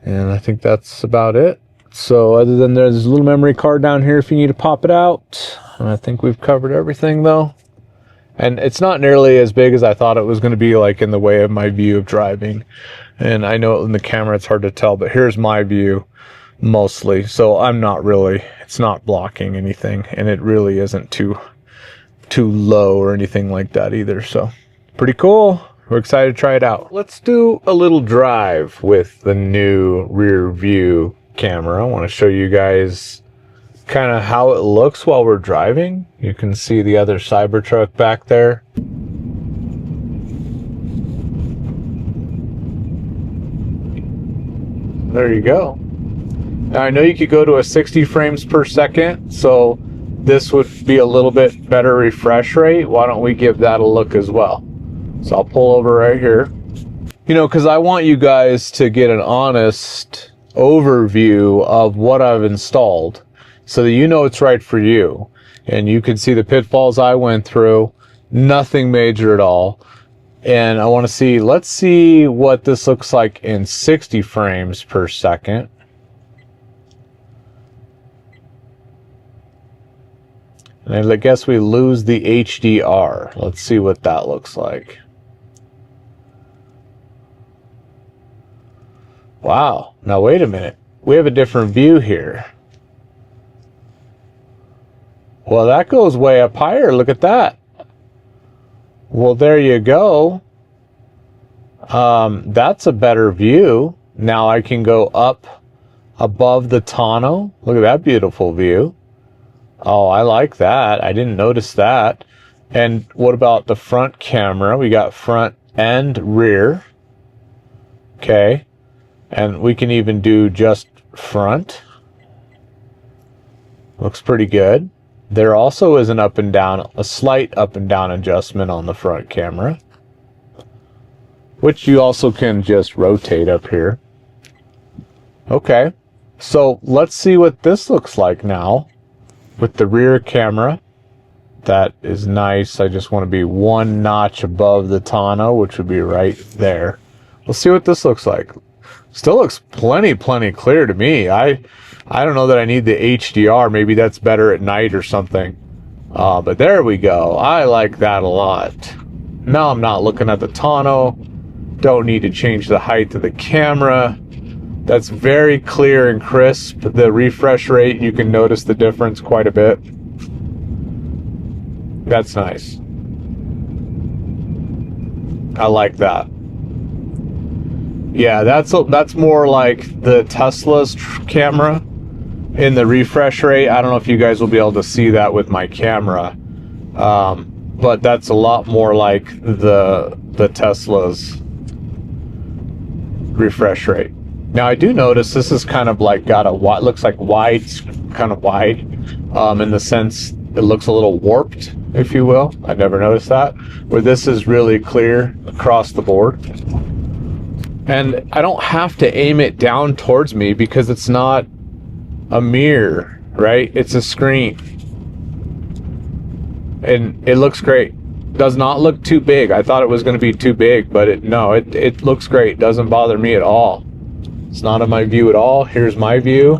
And I think that's about it. So other than there's a little memory card down here if you need to pop it out. And I think we've covered everything though. And it's not nearly as big as I thought it was going to be, like in the way of my view of driving. And I know in the camera it's hard to tell, but here's my view mostly. So I'm not really, it's not blocking anything, and it really isn't too low or anything like that either. So pretty cool. We're excited to try it out. Let's do a little drive with the new rear view camera. I want to show you guys kind of how it looks while we're driving. You can see the other Cybertruck back there. There you go. Now I know you could go to a 60 frames per second, so this would be a little bit better refresh rate. Why don't we give that a look as well? So I'll pull over right here. You know, because I want you guys to get an honest overview of what I've installed so that you know it's right for you. And you can see the pitfalls I went through. Nothing major at all. And I want to see, let's see what this looks like in 60 frames per second. And I guess we lose the HDR. Let's see what that looks like. Wow, now wait a minute. We have a different view here. Well, that goes way up higher. Look at that. Well, there you go. That's a better view. Now I can go up above the tonneau. Look at that beautiful view. Oh, I like that. I didn't notice that. And what about the front camera? We got front and rear. Okay. And we can even do just front. Looks pretty good. There also is an up and down, a slight up and down adjustment on the front camera, which you also can just rotate up here. Okay, so let's see what this looks like now with the rear camera. That is nice. I just want to be one notch above the tonneau, which would be right there. We'll see what this looks like. Still looks plenty clear to me. I don't know that I need the HDR. Maybe that's better at night or something. But there we go. I like that a lot. Now I'm not looking at the tonneau. Don't need to change the height of the camera. That's very clear and crisp. The refresh rate, you can notice the difference quite a bit. That's nice. I like that. Yeah, that's more like the Tesla's camera in the refresh rate. I don't know if you guys will be able to see that with my camera, but that's a lot more like the Tesla's refresh rate. Now I do notice this is kind of like got a wide, looks like wide, kind of wide, in the sense it looks a little warped, if you will. I never noticed that. Where this is really clear across the board. And I don't have to aim it down towards me because it's not a mirror, right? It's a screen. And it looks great. Does not look too big. I thought it was going to be too big, but it looks great. Doesn't bother me at all. It's not in my view at all. Here's my view.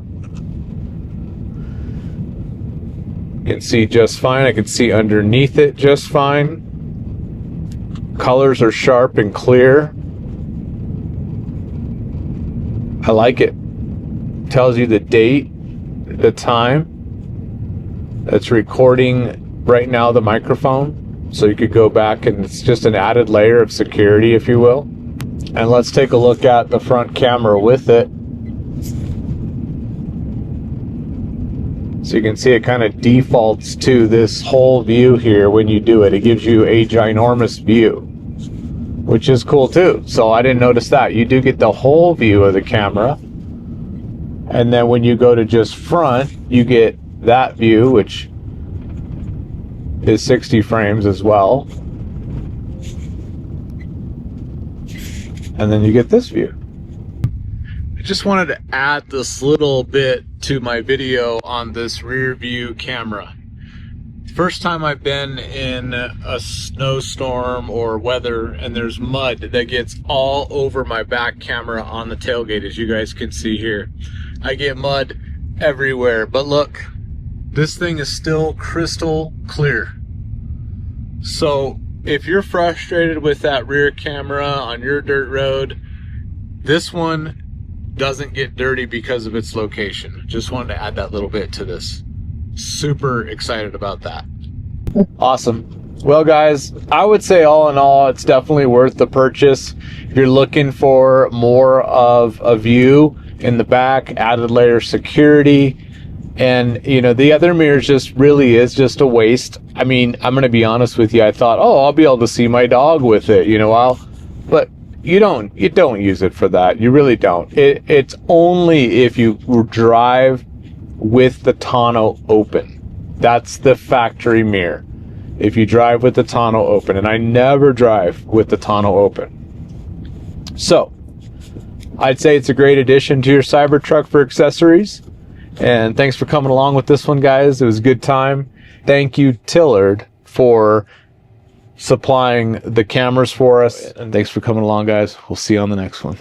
You can see just fine. I can see underneath it just fine. Colors are sharp and clear. I like it. Tells you the date, the time. That's recording right now the microphone. So you could go back and it's just an added layer of security, if you will. And let's take a look at the front camera with it. So you can see it kind of defaults to this whole view here when you do it. It gives you a ginormous view, which is cool too. So I didn't notice that. You do get the whole view of the camera. And then when you go to just front, you get that view, which is 60 frames as well. And then you get this view. I just wanted to add this little bit to my video on this rear view camera. First time I've been in a snowstorm or weather and there's mud that gets all over my back camera on the tailgate, as you guys can see here. I get mud everywhere, but look, this thing is still crystal clear. So if you're frustrated with that rear camera on your dirt road, this one doesn't get dirty because of its location. Just wanted to add that little bit to this. Super excited about that. Awesome. Well guys, I would say all in all, it's definitely worth the purchase. If you're looking for more of a view in the back, added layer security, and you know, the other mirrors just really is just a waste. I mean, I'm gonna be honest with you, I thought, oh, I'll be able to see my dog with it, you know, but you don't use it for that. You really don't. It's only if you drive with the tonneau open. That's the factory mirror. If you drive with the tonneau open, and I never drive with the tonneau open. So I'd say it's a great addition to your Cybertruck for accessories. And thanks for coming along with this one, guys. It was a good time. Thank you, Tlyard, for supplying the cameras for us. And thanks for coming along, guys. We'll see you on the next one.